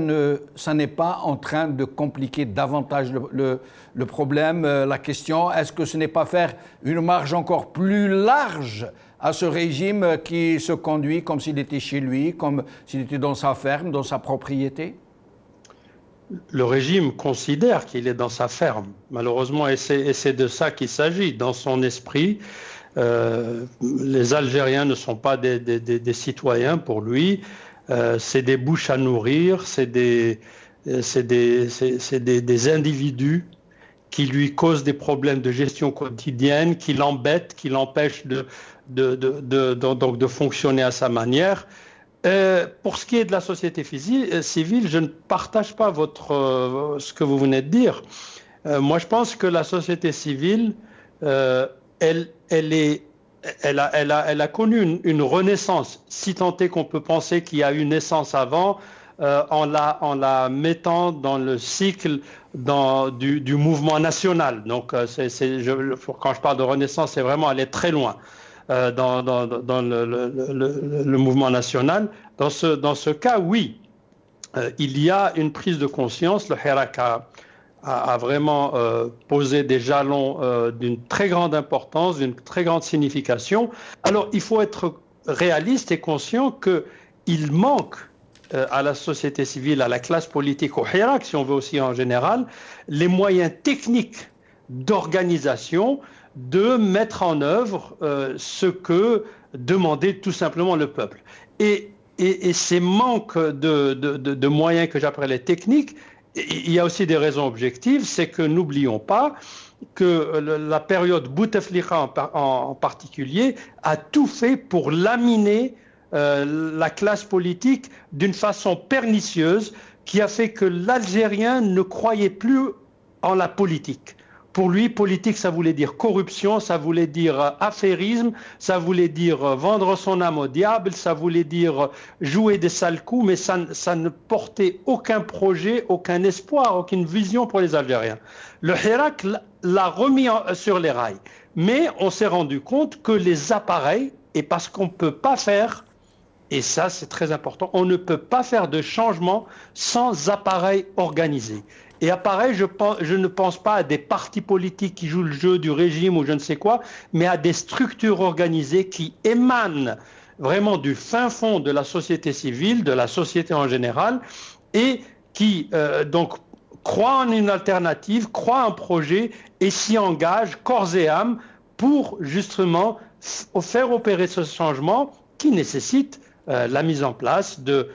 n'est pas en train de compliquer davantage le problème, la question? Est-ce que ce n'est pas faire une marge encore plus large à ce régime qui se conduit comme s'il était chez lui, comme s'il était dans sa ferme, dans sa propriété? Le régime considère qu'il est dans sa ferme, malheureusement, et c'est de ça qu'il s'agit. Dans son esprit, les Algériens ne sont pas des citoyens pour lui, c'est des bouches à nourrir, c'est des individus qui lui causent des problèmes de gestion quotidienne, qui l'embêtent, qui l'empêchent de fonctionner à sa manière. Pour ce qui est de la société civile, je ne partage pas ce que vous venez de dire. Moi, je pense que la société civile, elle a connu une renaissance, si tant est qu'on peut penser qu'il y a eu une naissance avant, en la mettant dans le cycle du mouvement national. Donc, quand je parle de renaissance, c'est vraiment aller très loin. Dans le mouvement national. Dans ce cas, oui, il y a une prise de conscience. Le Hirak a vraiment posé des jalons d'une très grande importance, d'une très grande signification. Alors, il faut être réaliste et conscient qu'il manque à la société civile, à la classe politique, au Hirak, si on veut aussi en général, les moyens techniques d'organisation, de mettre en œuvre ce que demandait tout simplement le peuple. Et ces manques de moyens que j'appelle les techniques, il y a aussi des raisons objectives, c'est que n'oublions pas que la période Bouteflika en particulier a tout fait pour laminer la classe politique d'une façon pernicieuse qui a fait que l'Algérien ne croyait plus en la politique. Pour lui, politique, ça voulait dire corruption, ça voulait dire affairisme, ça voulait dire vendre son âme au diable, ça voulait dire jouer des sales coups, mais ça ne portait aucun projet, aucun espoir, aucune vision pour les Algériens. Le Hirak l'a remis sur les rails. Mais on s'est rendu compte que les appareils, et parce qu'on ne peut pas faire, et ça c'est très important, on ne peut pas faire de changement sans appareil organisé. Et pareil, je ne pense pas à des partis politiques qui jouent le jeu du régime ou je ne sais quoi, mais à des structures organisées qui émanent vraiment du fin fond de la société civile, de la société en général, et qui donc croient en une alternative, croient en un projet et s'y engagent corps et âme pour justement faire opérer ce changement qui nécessite la mise en place d'une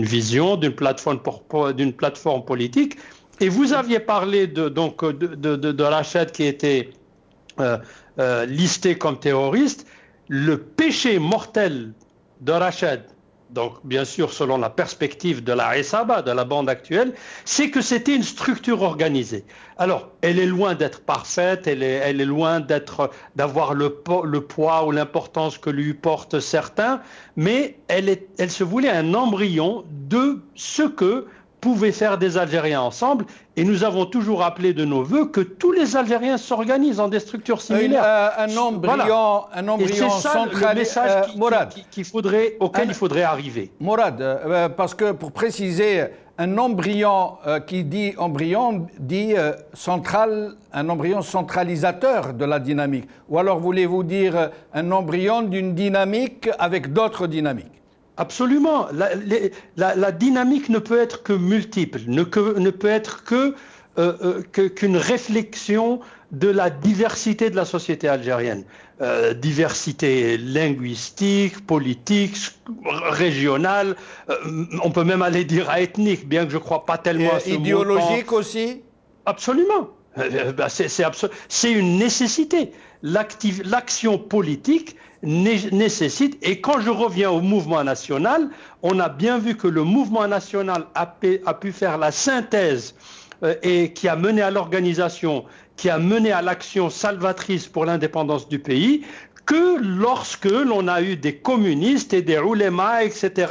vision, d'une plateforme politique. Et vous aviez parlé de Rachad qui était listé comme terroriste. Le péché mortel de Rachad donc bien sûr selon la perspective de la Isaba, de la bande actuelle, c'est que c'était une structure organisée. Alors, elle est loin d'être parfaite, elle est loin d'avoir le poids ou l'importance que lui portent certains, mais elle se voulait un embryon de ce que pouvaient faire des Algériens ensemble, et nous avons toujours appelé de nos voeux que tous les Algériens s'organisent en des structures similaires. Un embryon centralisé auquel il faudrait arriver. Mourad, parce que pour préciser, un embryon qui dit embryon dit un embryon centralisateur de la dynamique. Ou alors voulez-vous dire un embryon d'une dynamique avec d'autres dynamiques? Absolument. La dynamique ne peut être que multiple, ne peut être qu'une réflexion de la diversité de la société algérienne. Diversité linguistique, politique, régionale, on peut même aller dire ethnique, bien que je ne crois pas tellement à ce mot. Idéologique aussi? Absolument. C'est une nécessité. L'action politique nécessite, et quand je reviens au mouvement national, on a bien vu que le mouvement national a pu faire la synthèse et qui a mené à l'organisation, qui a mené à l'action salvatrice pour l'indépendance du pays, que lorsque l'on a eu des communistes et des oulémas, etc.,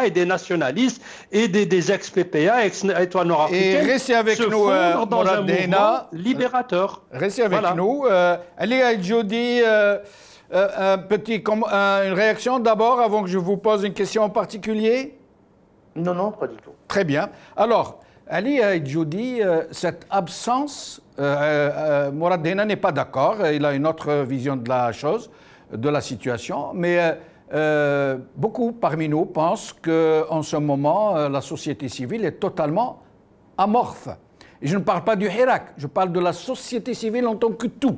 et des nationalistes et des ex-PPA, ex-étoiles nord-africaines, se fondre dans un mouvement libérateur. Restez avec nous. Ali Aïdjoudi, une réaction d'abord avant que je vous pose une question en particulier? Non, pas du tout. Très bien. Alors, Ali Aïdjoudi, cette absence, Mourad Dena n'est pas d'accord, il a une autre vision de la chose, de la situation, mais beaucoup parmi nous pensent qu'en ce moment, la société civile est totalement amorphe. Et je ne parle pas du Hirak, je parle de la société civile en tant que tout,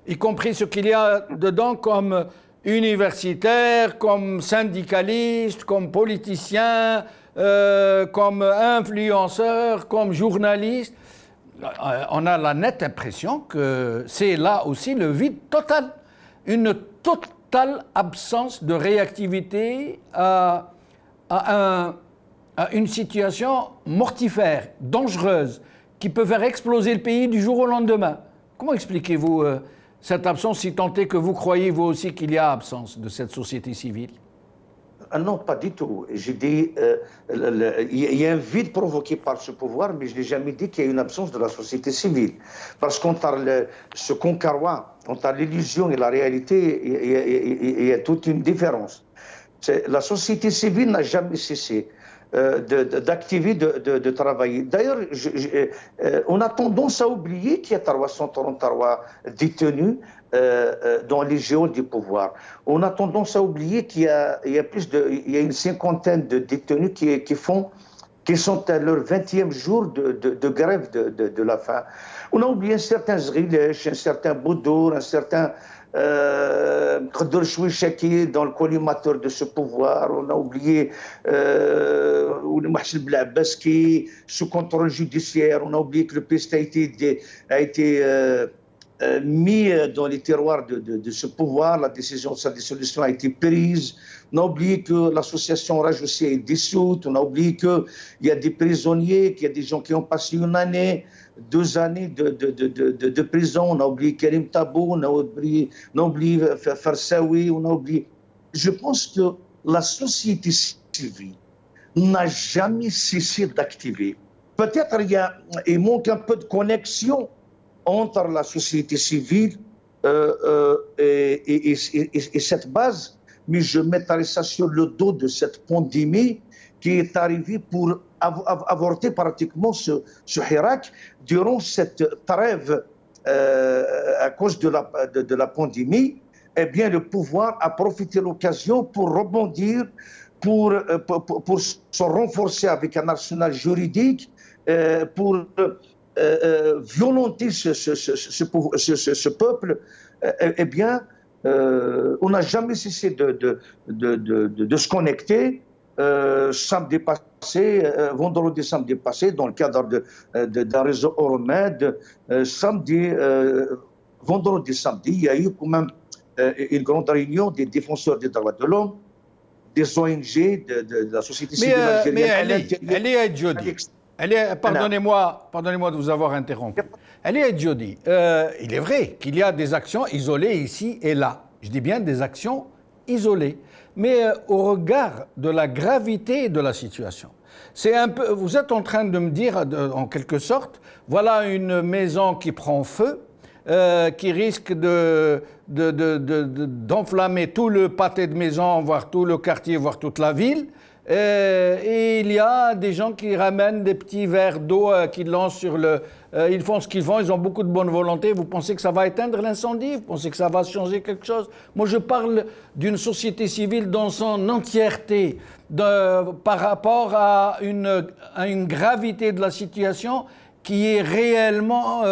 y compris ce qu'il y a dedans comme universitaires, comme syndicalistes, comme politiciens, comme influenceurs, comme journalistes. On a la nette impression que c'est là aussi le vide total. Une totale absence de réactivité à une situation mortifère, dangereuse, qui peut faire exploser le pays du jour au lendemain. Comment expliquez-vous cette absence, si tant est que vous croyez vous aussi qu'il y a absence de cette société civile? Non, pas du tout. J'ai dit, il y a un vide provoqué par ce pouvoir, mais je n'ai jamais dit qu'il y a une absence de la société civile. Parce qu'entre ce concarrois, entre l'illusion et la réalité, il y a toute une différence. La société civile n'a jamais cessé d'activer, de travailler. D'ailleurs, on a tendance à oublier qu'il y a 333 détenus dans les geôles du pouvoir. On a tendance à oublier qu'il y a une cinquantaine de détenus qui sont à leur 20e jour de grève de la faim. On a oublié un certain Zrilech, un certain Boudour, un certain Khadr Chouichaki dans le collimateur de ce pouvoir. On a oublié Mahsel Blabbaski sous contrôle judiciaire. On a oublié que le piste a été mis dans les tiroirs de ce pouvoir. La décision de sa dissolution a été prise. On a oublié que l'association Raj aussi est dissoute. On a oublié qu'il y a des prisonniers, qu'il y a des gens qui ont passé 1 année, 2 années de prison. On a oublié Karim Tabou, on a oublié Farsaoui, on a oublié... Je pense que la société civile n'a jamais cessé d'activer. Peut-être il manque un peu de connexion entre la société civile et cette base, mais je mettrai ça sur le dos de cette pandémie qui est arrivée pour avorter pratiquement ce Hirak. Durant cette trêve à cause de la pandémie, eh bien, le pouvoir a profité de l'occasion pour rebondir, pour se renforcer avec un arsenal juridique, pour violenter ce peuple. Eh bien, on n'a jamais cessé de se connecter. Samedi passé, vendredi samedi passé, dans le cadre d'un réseau Euromed, vendredi samedi, il y a eu quand même une grande réunion des défenseurs des droits de l'homme des ONG, de la société civile algérienne. Mais Ali Djodi, pardonnez-moi de vous avoir interrompu. Ali Djodi, il est vrai qu'il y a des actions isolées ici et là. Je dis bien des actions isolées. Mais au regard de la gravité de la situation, c'est un peu, vous êtes en train de me dire, en quelque sorte, voilà une maison qui prend feu, qui risque d'enflammer tout le pâté de maison, voire tout le quartier, voire toute la ville. Et il y a des gens qui ramènent des petits verres d'eau qu'ils lancent sur le... ils font ce qu'ils font, ils ont beaucoup de bonne volonté. Vous pensez que ça va éteindre l'incendie? Vous pensez que ça va changer quelque chose? Moi, je parle d'une société civile dans son entièreté par rapport à une gravité de la situation qui est réellement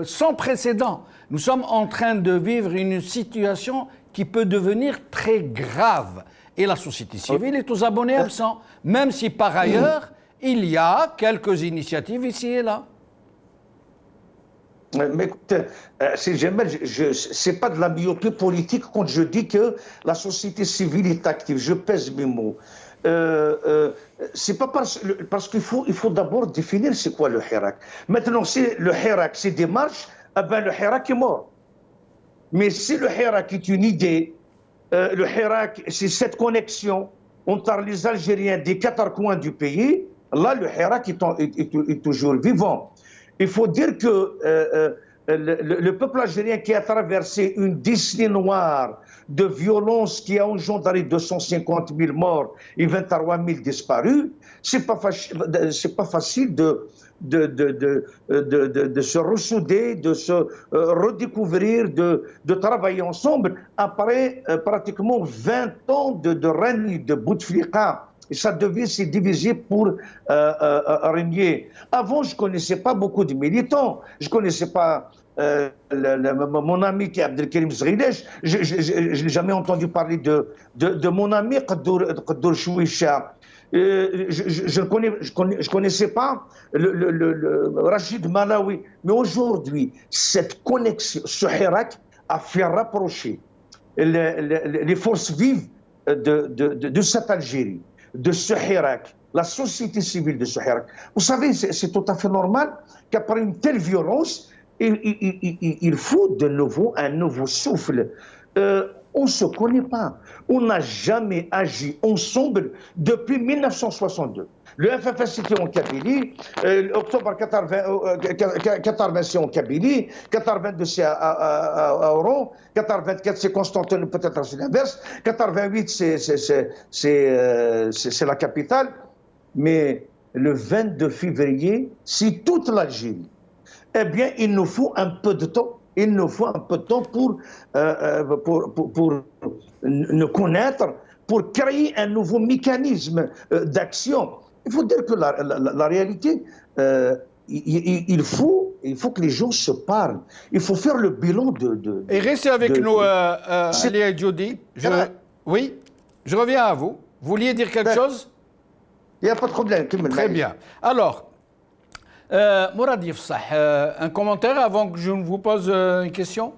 sans précédent. Nous sommes en train de vivre une situation qui peut devenir très grave. Et la société civile est aux abonnés absents, même si par ailleurs, il y a quelques initiatives ici et là. Mais écoute, c'est Jamel, ce n'est pas de la myopie politique quand je dis que la société civile est active. Je pèse mes mots. C'est pas parce qu'il faut d'abord définir c'est quoi le Hirak. Maintenant, si le Hirak, c'est des marches, eh ben le Hirak est mort. Mais si le Hirak est une idée, le Hirak, c'est cette connexion entre les Algériens des 4 coins du pays, là, le Hirak est toujours vivant. Il faut dire que le peuple algérien qui a traversé une décennie noire de violence qui a engendré 250 000 morts et 23 000 disparus, c'est pas facile de se ressouder, de se redécouvrir, de travailler ensemble après pratiquement 20 ans de règne de Bouteflika. Et ça devait se diviser pour régner. Avant, je ne connaissais pas beaucoup de militants. Je ne connaissais pas mon ami qui est Abdelkarim Zghilech. Je n'ai jamais entendu parler de mon ami Qaddour Chouicha. Je ne connaissais pas le Rachid Malawi. Mais aujourd'hui, cette connexion, ce Hirak a fait rapprocher les forces vives de cette Algérie, de ce Hirak, la société civile de ce Hirak. Vous savez, c'est tout à fait normal qu'après une telle violence, il faut de nouveau un nouveau souffle. On ne se connaît pas. On n'a jamais agi ensemble depuis 1962. Le FFS était en Kabylie, octobre 80 c'est en Kabylie, 82 c'est à Oran, 84 c'est Constantine, peut-être c'est l'inverse, 88 c'est la capitale. Mais le 22 février, c'est toute l'Algérie. Eh bien, il nous faut un peu de temps. Il nous faut un peu de temps pour nous connaître, pour créer un nouveau mécanisme d'action. Il faut dire que la réalité, il faut que les gens se parlent. Il faut faire le bilan de... Et restez avec nous, Ali Djodi. Oui, je reviens à vous. Vous vouliez dire quelque chose? Il n'y a pas de problème. Très bien. Alors, Mourad Yefsah, un commentaire avant que je ne vous pose une question?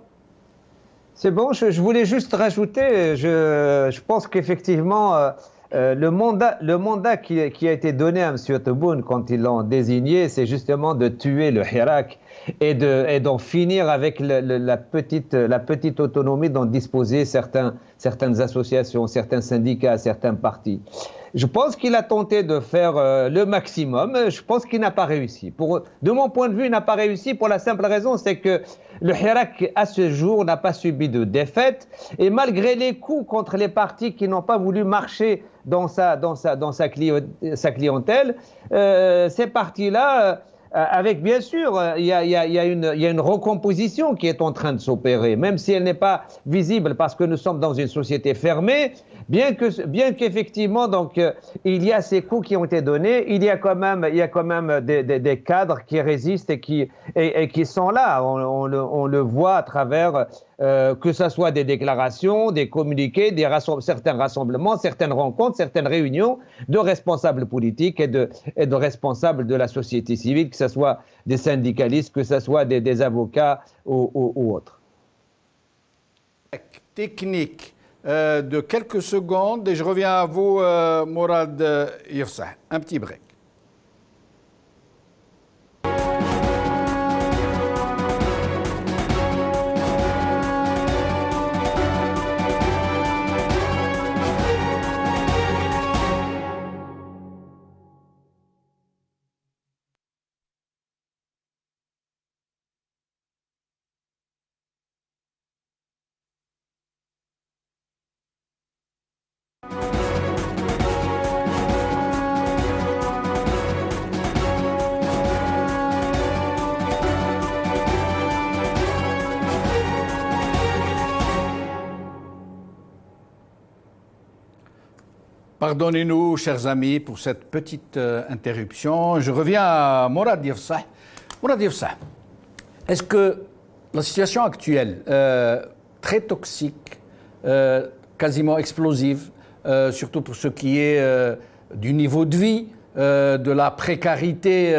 C'est bon, je voulais juste rajouter, je pense qu'effectivement, le mandat qui a été donné à M. Tebboune quand ils l'ont désigné, c'est justement de tuer le Hirak et d'en finir avec la petite autonomie dont disposaient certaines associations, certains syndicats, certains partis. Je pense qu'il a tenté de faire le maximum. Je pense qu'il n'a pas réussi. De mon point de vue, il n'a pas réussi pour la simple raison, c'est que le Hirak, à ce jour, n'a pas subi de défaite. Et malgré les coups contre les partis qui n'ont pas voulu marcher dans sa clientèle, ces partis-là... avec bien sûr, il y a une recomposition qui est en train de s'opérer, même si elle n'est pas visible parce que nous sommes dans une société fermée, bien qu'effectivement donc il y a ces coups qui ont été donnés, il y a quand même des cadres qui résistent et qui sont là. On le voit à travers que ce soit des déclarations, des communiqués, certains rassemblements, certaines rencontres, certaines réunions de responsables politiques et de responsables de la société civile, que ce soit des syndicalistes, que ce soit des avocats ou autres. Technique de quelques secondes et je reviens à vous, Mourad Yefsah. Un petit break. Pardonnez-nous, chers amis, pour cette petite interruption. Je reviens à Mourad Yefsah. Mourad Yefsah, est-ce que la situation actuelle, très toxique, quasiment explosive, surtout pour ce qui est du niveau de vie, de la précarité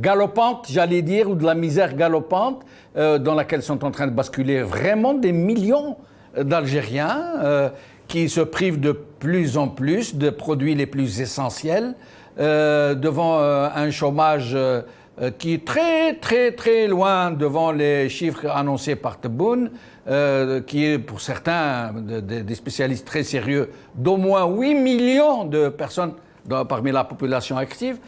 galopante, j'allais dire, ou de la misère galopante, dans laquelle sont en train de basculer vraiment des millions d'Algériens, qui se privent de plus en plus de produits les plus essentiels, devant un chômage qui est très, très, très loin devant les chiffres annoncés par Tebboune, qui est pour certains, des spécialistes très sérieux, d'au moins 8 millions de personnes parmi la population active.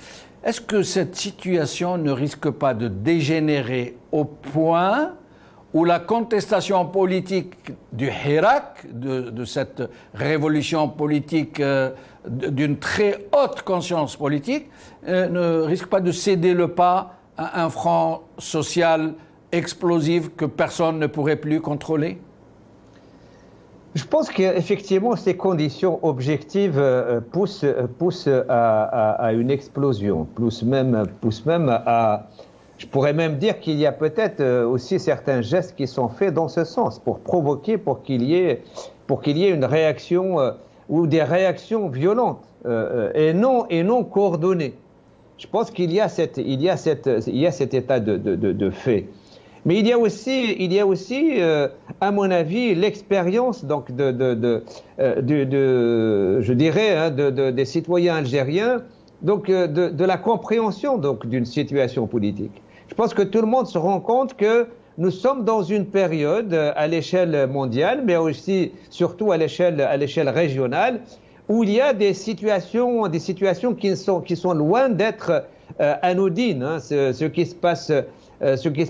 Est-ce que cette situation ne risque pas de dégénérer au point où la contestation politique du Hirak, de cette révolution politique d'une très haute conscience politique, ne risque pas de céder le pas à un front social explosif que personne ne pourrait plus contrôler? Je pense qu'effectivement, ces conditions objectives poussent à une explosion, poussent même à... Je pourrais même dire qu'il y a peut-être aussi certains gestes qui sont faits dans ce sens, pour provoquer, pour qu'il y ait une réaction ou des réactions violentes et non coordonnées. Je pense qu'il y a cet état de fait. Mais il y a aussi, à mon avis, l'expérience donc je dirais, des citoyens algériens, donc de la compréhension donc d'une situation politique. Je pense que tout le monde se rend compte que nous sommes dans une période à l'échelle mondiale, mais aussi surtout à l'échelle régionale, où il y a des situations qui sont loin d'être anodines. Hein. Ce qui se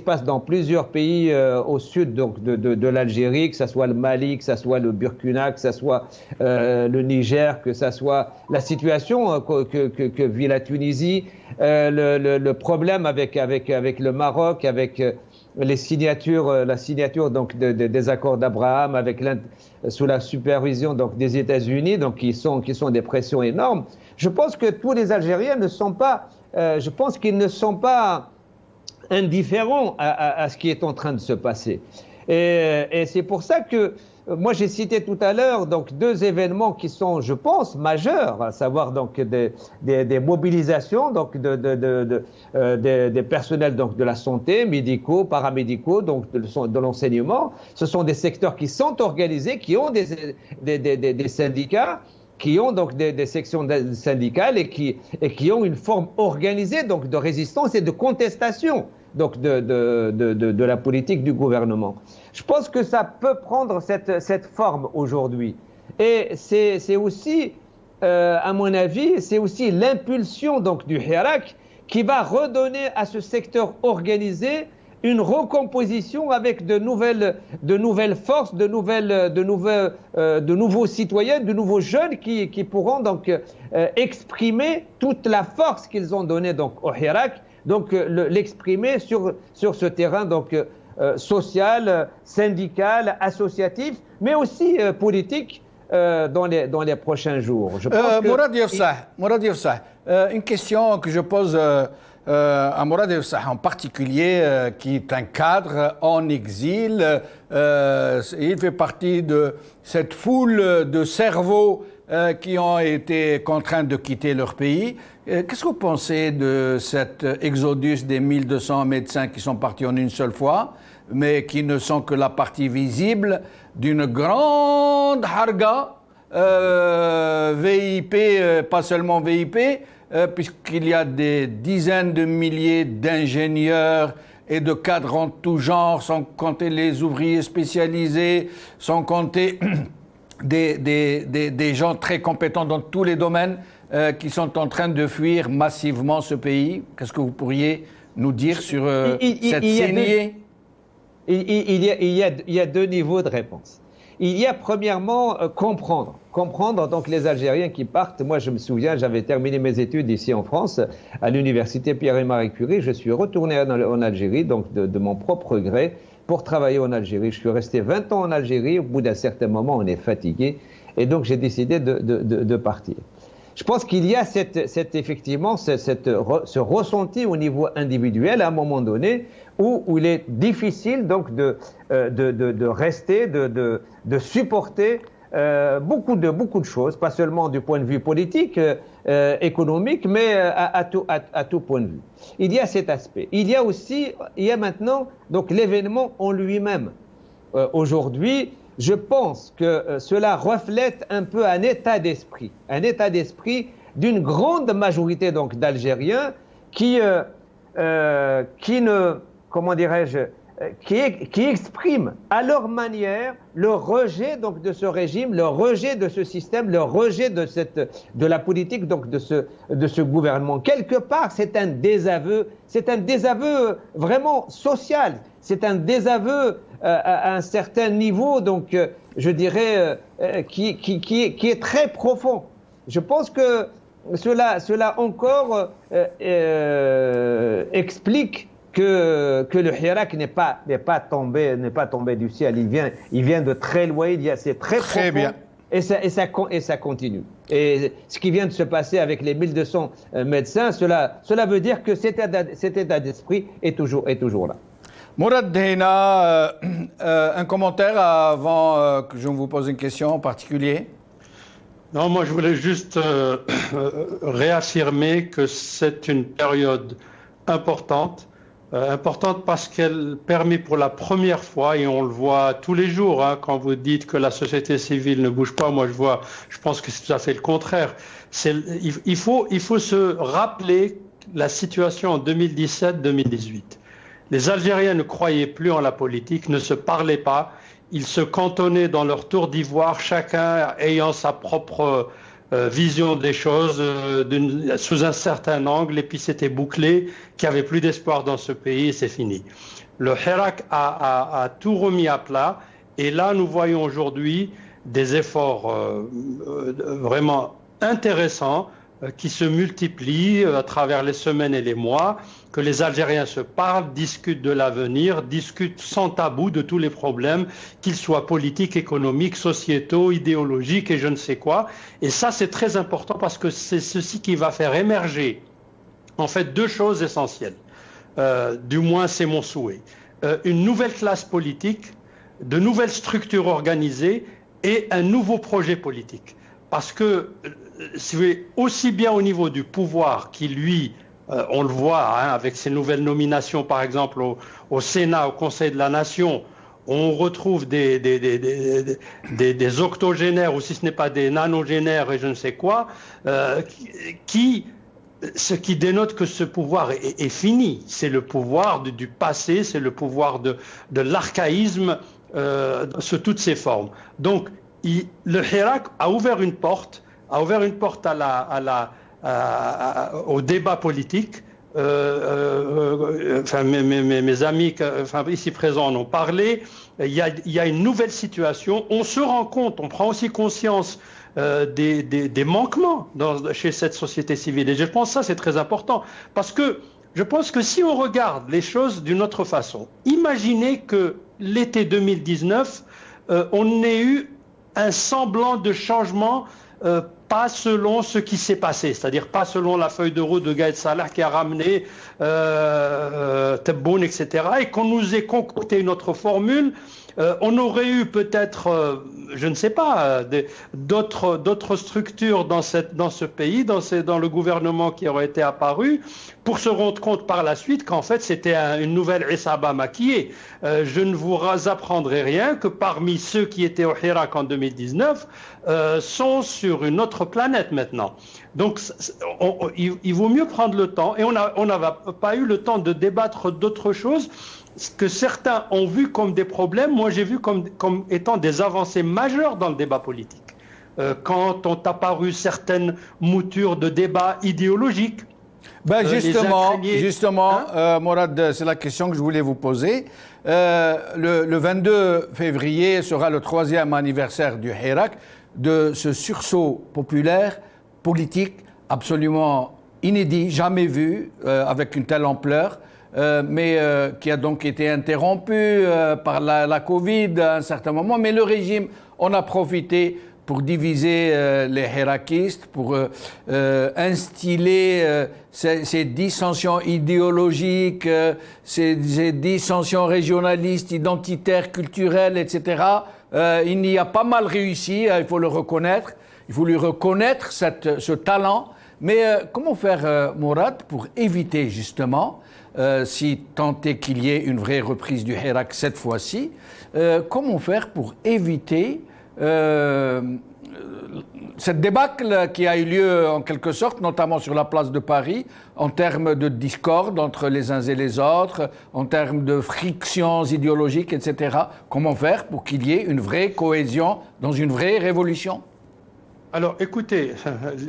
passe dans plusieurs pays au sud donc de l'Algérie, que ce soit le Mali, que ce soit le Burkina, que ce soit le Niger, que ce soit la situation que vit la Tunisie, le problème avec le Maroc, avec la signature donc des accords d'Abraham sous la supervision donc des États-Unis, donc qui sont des pressions énormes. Je pense que tous les Algériens ne sont pas indifférents à ce qui est en train de se passer. Et c'est pour ça que moi j'ai cité tout à l'heure donc deux événements qui sont, je pense, majeurs, à savoir donc des mobilisations donc des personnels donc de la santé, médicaux, paramédicaux, donc de l'enseignement. Ce sont des secteurs qui sont organisés, qui ont des syndicats, qui ont donc des sections syndicales et qui ont une forme organisée donc de résistance et de contestation donc de la politique du gouvernement. Je pense que ça peut prendre cette forme aujourd'hui. Et c'est aussi, à mon avis, c'est aussi l'impulsion donc du Hirak qui va redonner à ce secteur organisé une recomposition avec de nouvelles forces, de nouveaux citoyens, de nouveaux jeunes qui pourront donc exprimer toute la force qu'ils ont donnée donc au Hirak, donc l'exprimer sur ce terrain donc social, syndical, associatif, mais aussi politique dans les prochains jours. Je pense Mourad Yefsah, une question que je pose à Mourad Yefsah en particulier, qui est un cadre en exil. Il fait partie de cette foule de cerveaux qui ont été contraints de quitter leur pays. Qu'est-ce que vous pensez de cet exodus des 1200 médecins qui sont partis en une seule fois, mais qui ne sont que la partie visible d'une grande harga VIP, pas seulement VIP, puisqu'il y a des dizaines de milliers d'ingénieurs et de cadres en tout genre, sans compter les ouvriers spécialisés, sans compter des gens très compétents dans tous les domaines qui sont en train de fuir massivement ce pays. Qu'est-ce que vous pourriez nous dire sur cette saignée? Il y a deux niveaux de réponse. Il y a premièrement comprendre donc les Algériens qui partent. Moi, je me souviens, j'avais terminé mes études ici en France, à l'université Pierre et Marie Curie. Je suis retourné en Algérie, donc de mon propre gré, pour travailler en Algérie. Je suis resté 20 ans en Algérie. Au bout d'un certain moment, on est fatigué, et donc j'ai décidé de partir. Je pense qu'il y a effectivement ce ressenti au niveau individuel à un moment donné où il est difficile donc de rester, de supporter beaucoup de choses, pas seulement du point de vue politique, économique, mais à tout point de vue. Il y a cet aspect. Il y a maintenant donc l'événement en lui-même. Aujourd'hui, je pense que cela reflète un peu un état d'esprit d'une grande majorité donc d'Algériens qui expriment à leur manière le rejet donc de ce régime, le rejet de ce système, le rejet de la politique donc de ce gouvernement. Quelque part, c'est un désaveu vraiment social, c'est un désaveu à un certain niveau, donc je dirais qui est très profond. Je pense que cela encore explique que le Hirak n'est pas tombé du ciel. Il vient de très loin. C'est très profond. Bien. Et ça continue. Et ce qui vient de se passer avec les 1200 médecins, cela veut dire que cet état d'esprit est toujours là. Mourad Dheina, un commentaire avant que je vous pose une question en particulier? Non, moi je voulais juste réaffirmer que c'est une période importante parce qu'elle permet pour la première fois, et on le voit tous les jours, quand vous dites que la société civile ne bouge pas, moi je pense que c'est tout à fait le contraire. Il faut se rappeler la situation en 2017-2018. Les Algériens ne croyaient plus en la politique, ne se parlaient pas, ils se cantonnaient dans leur tour d'ivoire, chacun ayant sa propre vision des choses sous un certain angle, et puis c'était bouclé, qu'il n'y avait plus d'espoir dans ce pays et c'est fini. Le Hirak a tout remis à plat, et là nous voyons aujourd'hui des efforts vraiment intéressants qui se multiplient à travers les semaines et les mois, que les Algériens se parlent, discutent de l'avenir, discutent sans tabou de tous les problèmes, qu'ils soient politiques, économiques, sociétaux, idéologiques et je ne sais quoi. Et ça, c'est très important parce que c'est ceci qui va faire émerger, en fait, deux choses essentielles. Du moins, c'est mon souhait. Une nouvelle classe politique, de nouvelles structures organisées et un nouveau projet politique. Parce que, si vous voulez, aussi bien au niveau du pouvoir qui, lui, on le voit avec ces nouvelles nominations, par exemple au Sénat, au Conseil de la Nation, on retrouve des octogénaires, ou si ce n'est pas des nanogénaires et je ne sais quoi, ce qui dénote que ce pouvoir est fini. C'est le pouvoir du passé, c'est le pouvoir de l'archaïsme sous toutes ses formes. Donc, le Hirak a ouvert une porte au débat politique. Mes amis ici présents en ont parlé. Il y a une nouvelle situation. On se rend compte, on prend aussi conscience des manquements chez cette société civile. Et je pense que ça, c'est très important. Parce que je pense que si on regarde les choses d'une autre façon, imaginez que l'été 2019, on ait eu un semblant de changement, pas selon ce qui s'est passé, c'est-à-dire pas selon la feuille de route de Gaël Salah qui a ramené Tebboune, etc., et qu'on nous ait concocté une autre formule On aurait eu peut-être, je ne sais pas, d'autres structures dans ce pays, dans le gouvernement qui aurait été apparu, pour se rendre compte par la suite qu'en fait c'était une nouvelle Isaba maquillée. Je ne vous apprendrai rien que parmi ceux qui étaient au Hirak en 2019 sont sur une autre planète maintenant. Donc il vaut mieux prendre le temps, et on n'a pas eu le temps de débattre d'autres choses que certains ont vu comme des problèmes. Moi j'ai vu comme étant des avancées majeures dans le débat politique. Quand ont apparu certaines moutures de débat idéologiques. Ben justement, Mourad, c'est la question que je voulais vous poser. Le 22 février sera le 3e anniversaire du Hirak, de ce sursaut populaire, politique, absolument inédit, jamais vu, avec une telle ampleur, mais qui a donc été interrompu par la Covid à un certain moment. Mais le régime en a profité pour diviser les hirakistes, pour instiller ces dissensions idéologiques, ces dissensions régionalistes, identitaires, culturelles, etc. Il y a pas mal réussi, il faut le reconnaître. Il faut lui reconnaître ce talent. Mais comment faire, Mourad, pour éviter justement, si tant est qu'il y ait une vraie reprise du Hirak cette fois-ci, comment faire pour éviter cette débâcle qui a eu lieu en quelque sorte, notamment sur la place de Paris, en termes de discorde entre les uns et les autres, en termes de frictions idéologiques, etc. Comment faire pour qu'il y ait une vraie cohésion dans une vraie révolution ? Alors écoutez,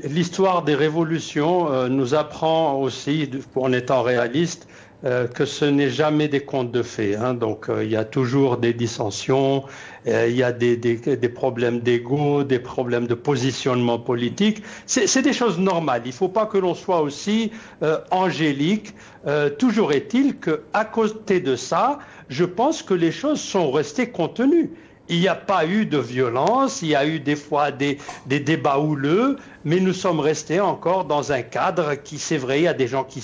l'histoire des révolutions nous apprend aussi, en étant réaliste, que ce n'est jamais des contes de fées. Donc il y a toujours des dissensions, il y a des problèmes d'ego, des problèmes de positionnement politique. C'est des choses normales. Il ne faut pas que l'on soit aussi angélique. Toujours est-il qu'à côté de ça, je pense que les choses sont restées contenues. Il n'y a pas eu de violence, il y a eu des fois des débats houleux, mais nous sommes restés encore dans un cadre qui, c'est vrai, il y a des gens qui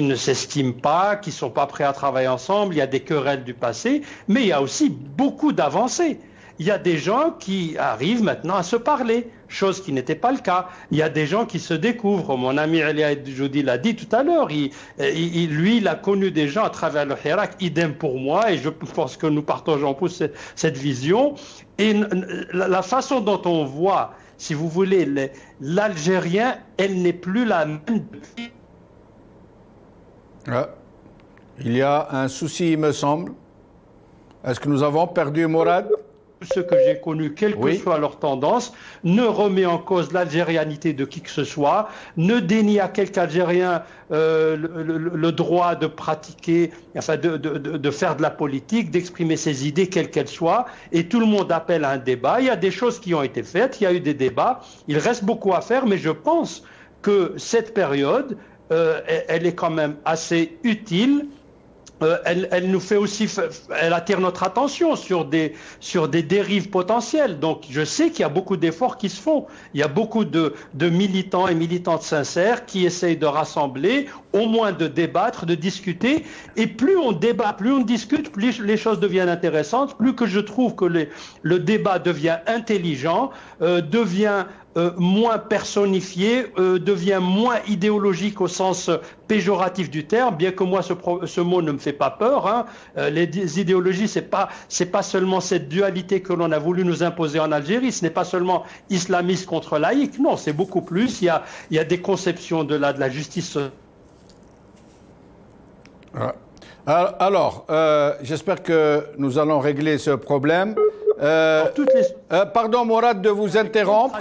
ne s'estiment pas, qui ne sont pas prêts à travailler ensemble, il y a des querelles du passé, mais il y a aussi beaucoup d'avancées. Il y a des gens qui arrivent maintenant à se parler, chose qui n'était pas le cas. Il y a des gens qui se découvrent. Mon ami Ali Joudi l'a dit tout à l'heure. Lui, il a connu des gens à travers le Hirak, idem pour moi, et je pense que nous partageons tous cette vision. Et la façon dont on voit, si vous voulez, l'Algérien, elle n'est plus la même depuis. Il y a un souci, il me semble. Est-ce que nous avons perdu Mourad ? Ceux que j'ai connus, quelle que soit leur tendance, ne remet en cause l'algérianité de qui que ce soit, ne dénie à quelque Algérien le droit de pratiquer, enfin de faire de la politique, d'exprimer ses idées, quelles qu'elles soient, et tout le monde appelle à un débat. Il y a des choses qui ont été faites, il y a eu des débats, il reste beaucoup à faire, mais je pense que cette période, elle est quand même assez utile. Elle nous fait aussi, elle attire notre attention sur des dérives potentielles. Donc je sais qu'il y a beaucoup d'efforts qui se font. Il y a beaucoup de militants et militantes sincères qui essayent de rassembler, au moins de débattre, de discuter. Et plus on débat, plus on discute, plus les choses deviennent intéressantes, plus que je trouve que le débat devient intelligent, devient moins personnifié, devient moins idéologique au sens péjoratif du terme, bien que moi ce mot ne me fait pas peur. Les idéologies, c'est pas seulement cette dualité que l'on a voulu nous imposer en Algérie, ce n'est pas seulement islamiste contre laïque, non, c'est beaucoup plus. Il y a des conceptions de la justice. Alors, j'espère que nous allons régler ce problème. Pardon Mourad de vous interrompre.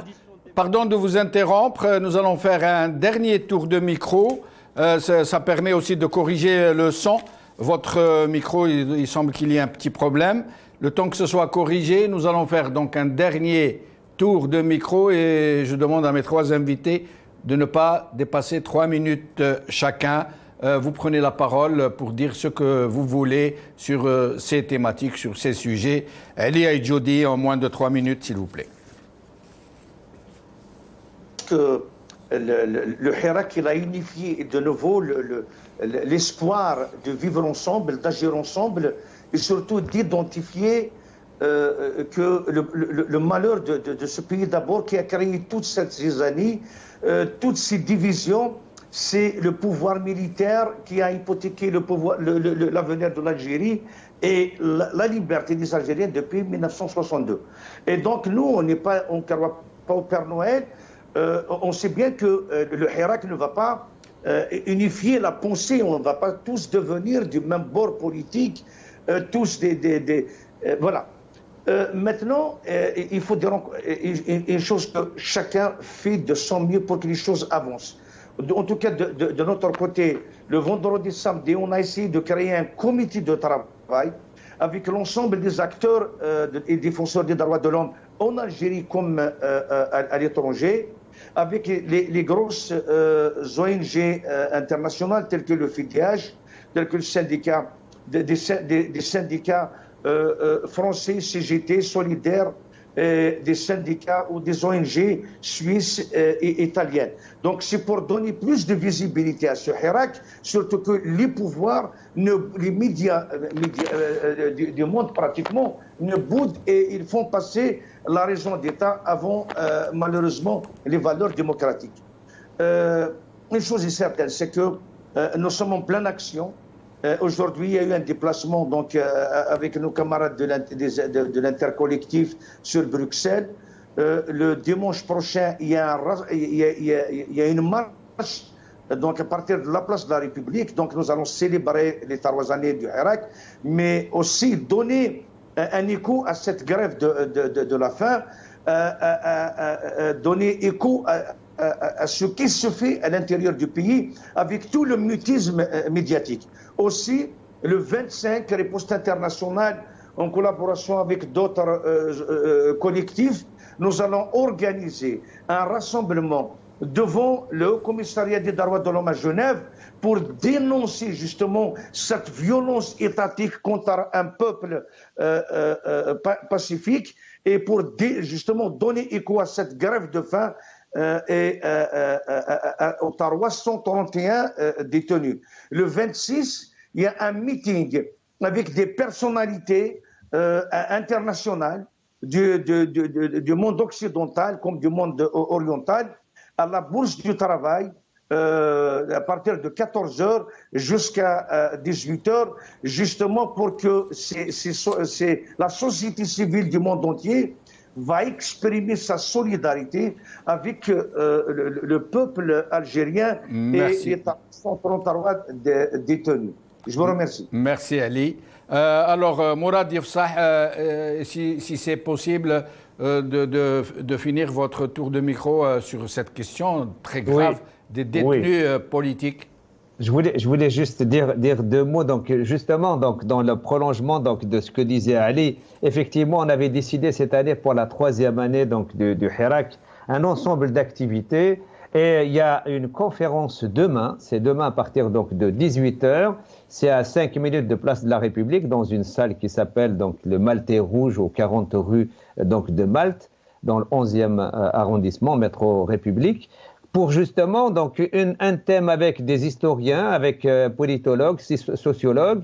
Pardon de vous interrompre, nous allons faire un dernier tour de micro. Ça permet aussi de corriger le son. Votre micro, il semble qu'il y ait un petit problème. Le temps que ce soit corrigé, nous allons faire donc un dernier tour de micro et je demande à mes trois invités de ne pas dépasser 3 minutes chacun. Vous prenez la parole pour dire ce que vous voulez sur ces thématiques, sur ces sujets. Ali Joudi, en moins de 3 minutes, s'il vous plaît. Que le Hirak, il a unifié de nouveau l'espoir de vivre ensemble, d'agir ensemble et surtout d'identifier que le malheur de ce pays d'abord qui a créé toutes ces années, toutes ces divisions, c'est le pouvoir militaire qui a hypothéqué l'avenir de l'Algérie et la liberté des Algériens depuis 1962. Et donc nous, on ne croit pas au Père Noël. On sait bien que le Hirak ne va pas unifier la pensée, on ne va pas tous devenir du même bord politique, tous voilà. Maintenant, il faut dire une chose que chacun fait de son mieux pour que les choses avancent. En tout cas, de notre côté, le vendredi, samedi, on a essayé de créer un comité de travail avec l'ensemble des acteurs et défenseurs des droits de l'homme en Algérie comme à l'étranger, avec les grosses ONG internationales telles que le FIDH, tels que le syndicat, des syndicats français, CGT, Solidaire, des syndicats ou des ONG suisses et italiennes. Donc c'est pour donner plus de visibilité à ce Hirak, surtout que les pouvoirs, les médias du monde pratiquement ne boudent et ils font passer la raison d'État avant malheureusement les valeurs démocratiques. Une chose est certaine, c'est que nous sommes en pleine action. Aujourd'hui, il y a eu un déplacement donc, avec nos camarades de l'intercollectif sur Bruxelles. Le dimanche prochain, il y a une marche donc, à partir de la place de la République. Donc nous allons célébrer les 3 années du Hirak, mais aussi donner un écho à cette grève de la faim, donner écho à ce qui se fait à l'intérieur du pays avec tout le mutisme médiatique. Aussi, le 25, Riposte internationale, en collaboration avec d'autres collectifs, nous allons organiser un rassemblement devant le Haut Commissariat des droits de l'homme à Genève pour dénoncer justement cette violence étatique contre un peuple pacifique et pour justement donner écho à cette grève de faim et aux 331 détenus. Le 26, il y a un meeting avec des personnalités internationales du monde occidental comme du monde oriental à la Bourse du Travail à partir de 14h jusqu'à 18h, justement pour que la société civile du monde entier va exprimer sa solidarité avec le peuple algérien. Merci. Et les 133 détenus. Je vous remercie. Merci Ali. Alors Mourad Yefsah, si c'est possible de finir votre tour de micro sur cette question très grave des détenus politiques. Je voulais juste dire 2 mots. Donc, justement, donc, dans le prolongement donc, de ce que disait Ali, effectivement, on avait décidé cette année pour la 3e année donc, du Hirak un ensemble d'activités. Et il y a une conférence demain, c'est demain à partir donc, de 18h. C'est à 5 minutes de Place de la République, dans une salle qui s'appelle donc, le Maltais Rouge, aux 40 rues donc, de Malte, dans le 11e arrondissement, métro République. Pour justement donc un thème avec des historiens, avec politologues, sociologues,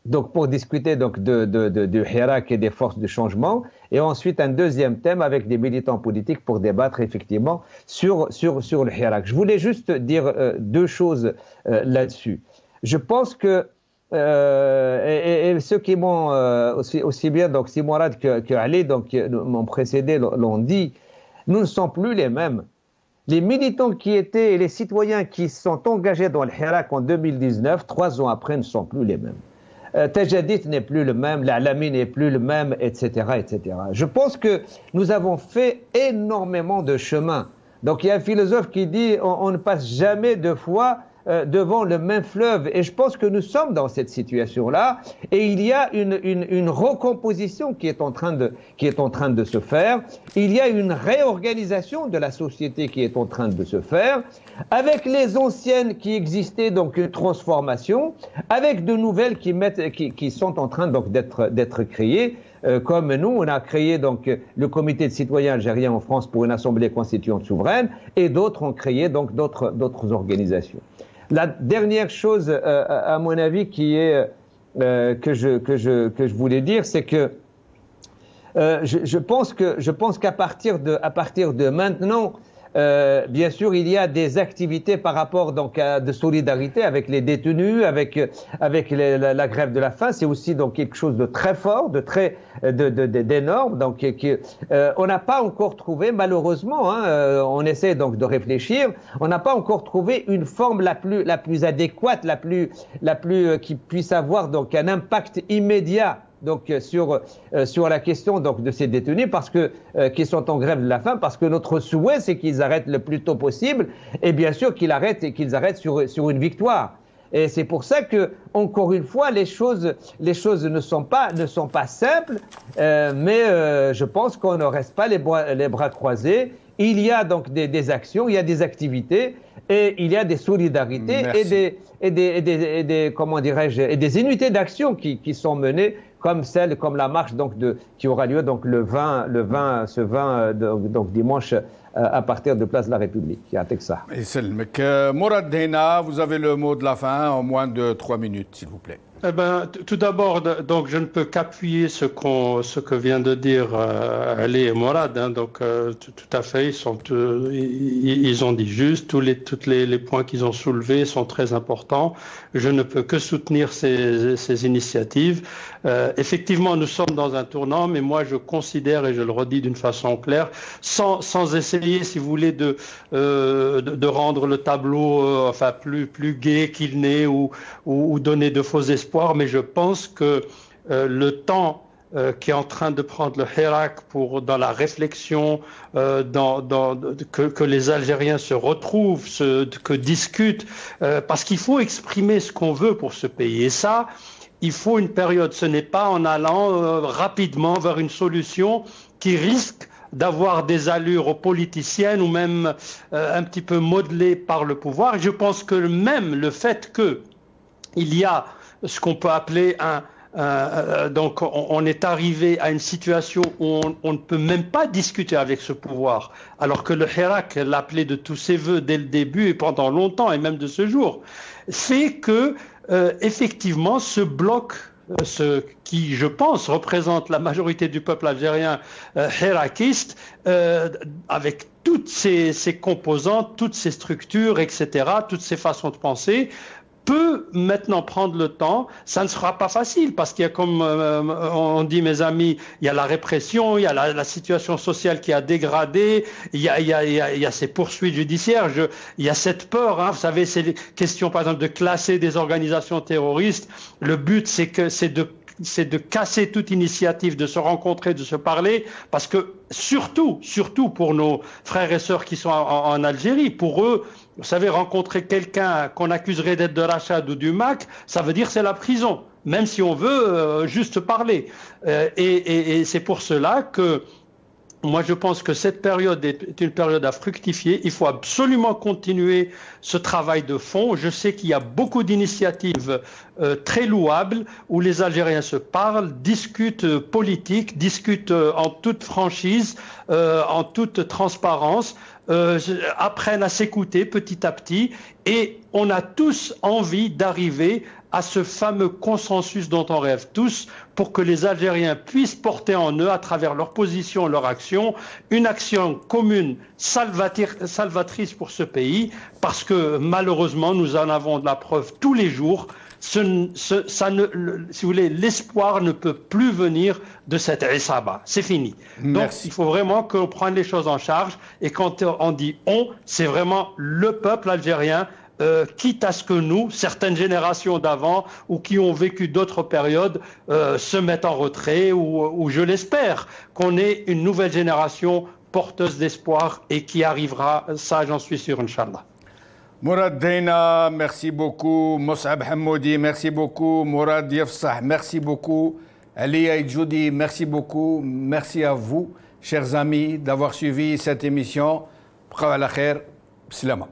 donc pour discuter donc du Hirak et des forces de changement, et ensuite un deuxième thème avec des militants politiques pour débattre effectivement sur le Hirak. Je voulais juste dire 2 choses là-dessus. Je pense que et ceux qui m'ont aussi bien donc si Mourad que Ali donc m'ont précédé l'ont dit, nous ne sommes plus les mêmes. Les militants qui étaient et les citoyens qui sont engagés dans le Hirak en 2019, 3 ans après, ne sont plus les mêmes. Tajadit n'est plus le même, l'Alami n'est plus le même, etc., etc. Je pense que nous avons fait énormément de chemin. Donc il y a un philosophe qui dit on ne passe jamais 2 fois devant le même fleuve. Et je pense que nous sommes dans cette situation-là. Et il y a une recomposition qui est en train de se faire. Il y a une réorganisation de la société qui est en train de se faire. Avec les anciennes qui existaient, donc une transformation. Avec de nouvelles qui sont en train donc d'être créées. Comme nous, on a créé donc le comité de citoyens algériens en France pour une assemblée constituante souveraine. Et d'autres ont créé donc d'autres organisations. La dernière chose, à mon avis, qui est que je voulais dire, c'est que je pense qu'à partir de maintenant, bien sûr, il y a des activités par rapport donc de solidarité avec les détenus, avec la grève de la faim. C'est aussi donc quelque chose de très fort, d'énorme. Donc, on n'a pas encore trouvé, malheureusement, on essaie donc de réfléchir. On n'a pas encore trouvé une forme la plus adéquate, la plus qui puisse avoir donc un impact immédiat. Donc sur la question donc de ces détenus qui sont en grève de la faim, parce que notre souhait c'est qu'ils arrêtent le plus tôt possible et bien sûr qu'ils arrêtent sur une victoire. Et c'est pour ça que encore une fois les choses ne sont pas simples, mais je pense qu'on ne reste pas les bras croisés. Il y a donc des actions, il y a des activités et il y a des solidarités et des unités d'action qui sont menées, comme la marche donc qui aura lieu donc le 20 donc dimanche à partir de Place de la République à Texas. Mourad Dheina, vous avez le mot de la fin en moins de 3 minutes, s'il vous plaît. Eh ben, tout d'abord, donc je ne peux qu'appuyer ce que vient de dire Ali et Mourad. Donc tout à fait, ils ont dit juste, tous les points qu'ils ont soulevés sont très importants. Je ne peux que soutenir ces initiatives. Effectivement, nous sommes dans un tournant, mais moi je considère, et je le redis d'une façon claire, sans essayer, si vous voulez, de rendre le tableau plus gai qu'il n'est ou donner de faux espoirs. Mais je pense que le temps qui est en train de prendre le Hirak dans la réflexion, que les Algériens se retrouvent, que discutent, parce qu'il faut exprimer ce qu'on veut pour ce pays. Et ça, il faut une période. Ce n'est pas en allant rapidement vers une solution qui risque d'avoir des allures politiciennes ou même un petit peu modelées par le pouvoir. Et je pense que même le fait qu'il y a ce qu'on peut appeler donc on est arrivé à une situation où on ne peut même pas discuter avec ce pouvoir, alors que le Hirak l'appelait de tous ses voeux dès le début et pendant longtemps et même de ce jour, fait que effectivement ce bloc, ce qui je pense représente la majorité du peuple algérien hirakiste, avec toutes ses composantes, toutes ses structures, etc., toutes ses façons de penser, peut maintenant prendre le temps. Ça ne sera pas facile parce qu'il y a, comme on dit mes amis, il y a la répression, il y a la situation sociale qui a dégradé, il y a ces poursuites judiciaires, il y a cette peur, vous savez, c'est les questions par exemple de classer des organisations terroristes. Le but c'est de casser toute initiative, de se rencontrer, de se parler, parce que surtout pour nos frères et sœurs qui sont en Algérie, pour eux, vous savez, rencontrer quelqu'un qu'on accuserait d'être de Rachad ou du MAC, ça veut dire c'est la prison, même si on veut juste parler. Et c'est pour cela que moi, je pense que cette période est une période à fructifier. Il faut absolument continuer ce travail de fond. Je sais qu'il y a beaucoup d'initiatives très louables où les Algériens se parlent, discutent politique, discutent en toute franchise, en toute transparence, apprennent à s'écouter petit à petit. Et on a tous envie d'arriver à ce fameux consensus dont on rêve tous, pour que les Algériens puissent porter en eux, à travers leur position, leur action, une action commune salvatrice pour ce pays, parce que malheureusement, nous en avons de la preuve tous les jours. Si vous voulez, l'espoir ne peut plus venir de cette Issaba. C'est fini. Merci. Donc, il faut vraiment qu'on prenne les choses en charge. Et quand on dit « on », c'est vraiment le peuple algérien, quitte à ce que nous, certaines générations d'avant ou qui ont vécu d'autres périodes, se mettent en retrait ou je l'espère, qu'on ait une nouvelle génération porteuse d'espoir et qui arrivera, ça j'en suis sûr, Inch'Allah. Mourad Dheina, merci beaucoup. Moussab Hammoudi, merci beaucoup. Mourad Yefsah, merci beaucoup. Ali Aïdjoudi, merci beaucoup. Merci à vous, chers amis, d'avoir suivi cette émission. Bqa ala khair. Slama.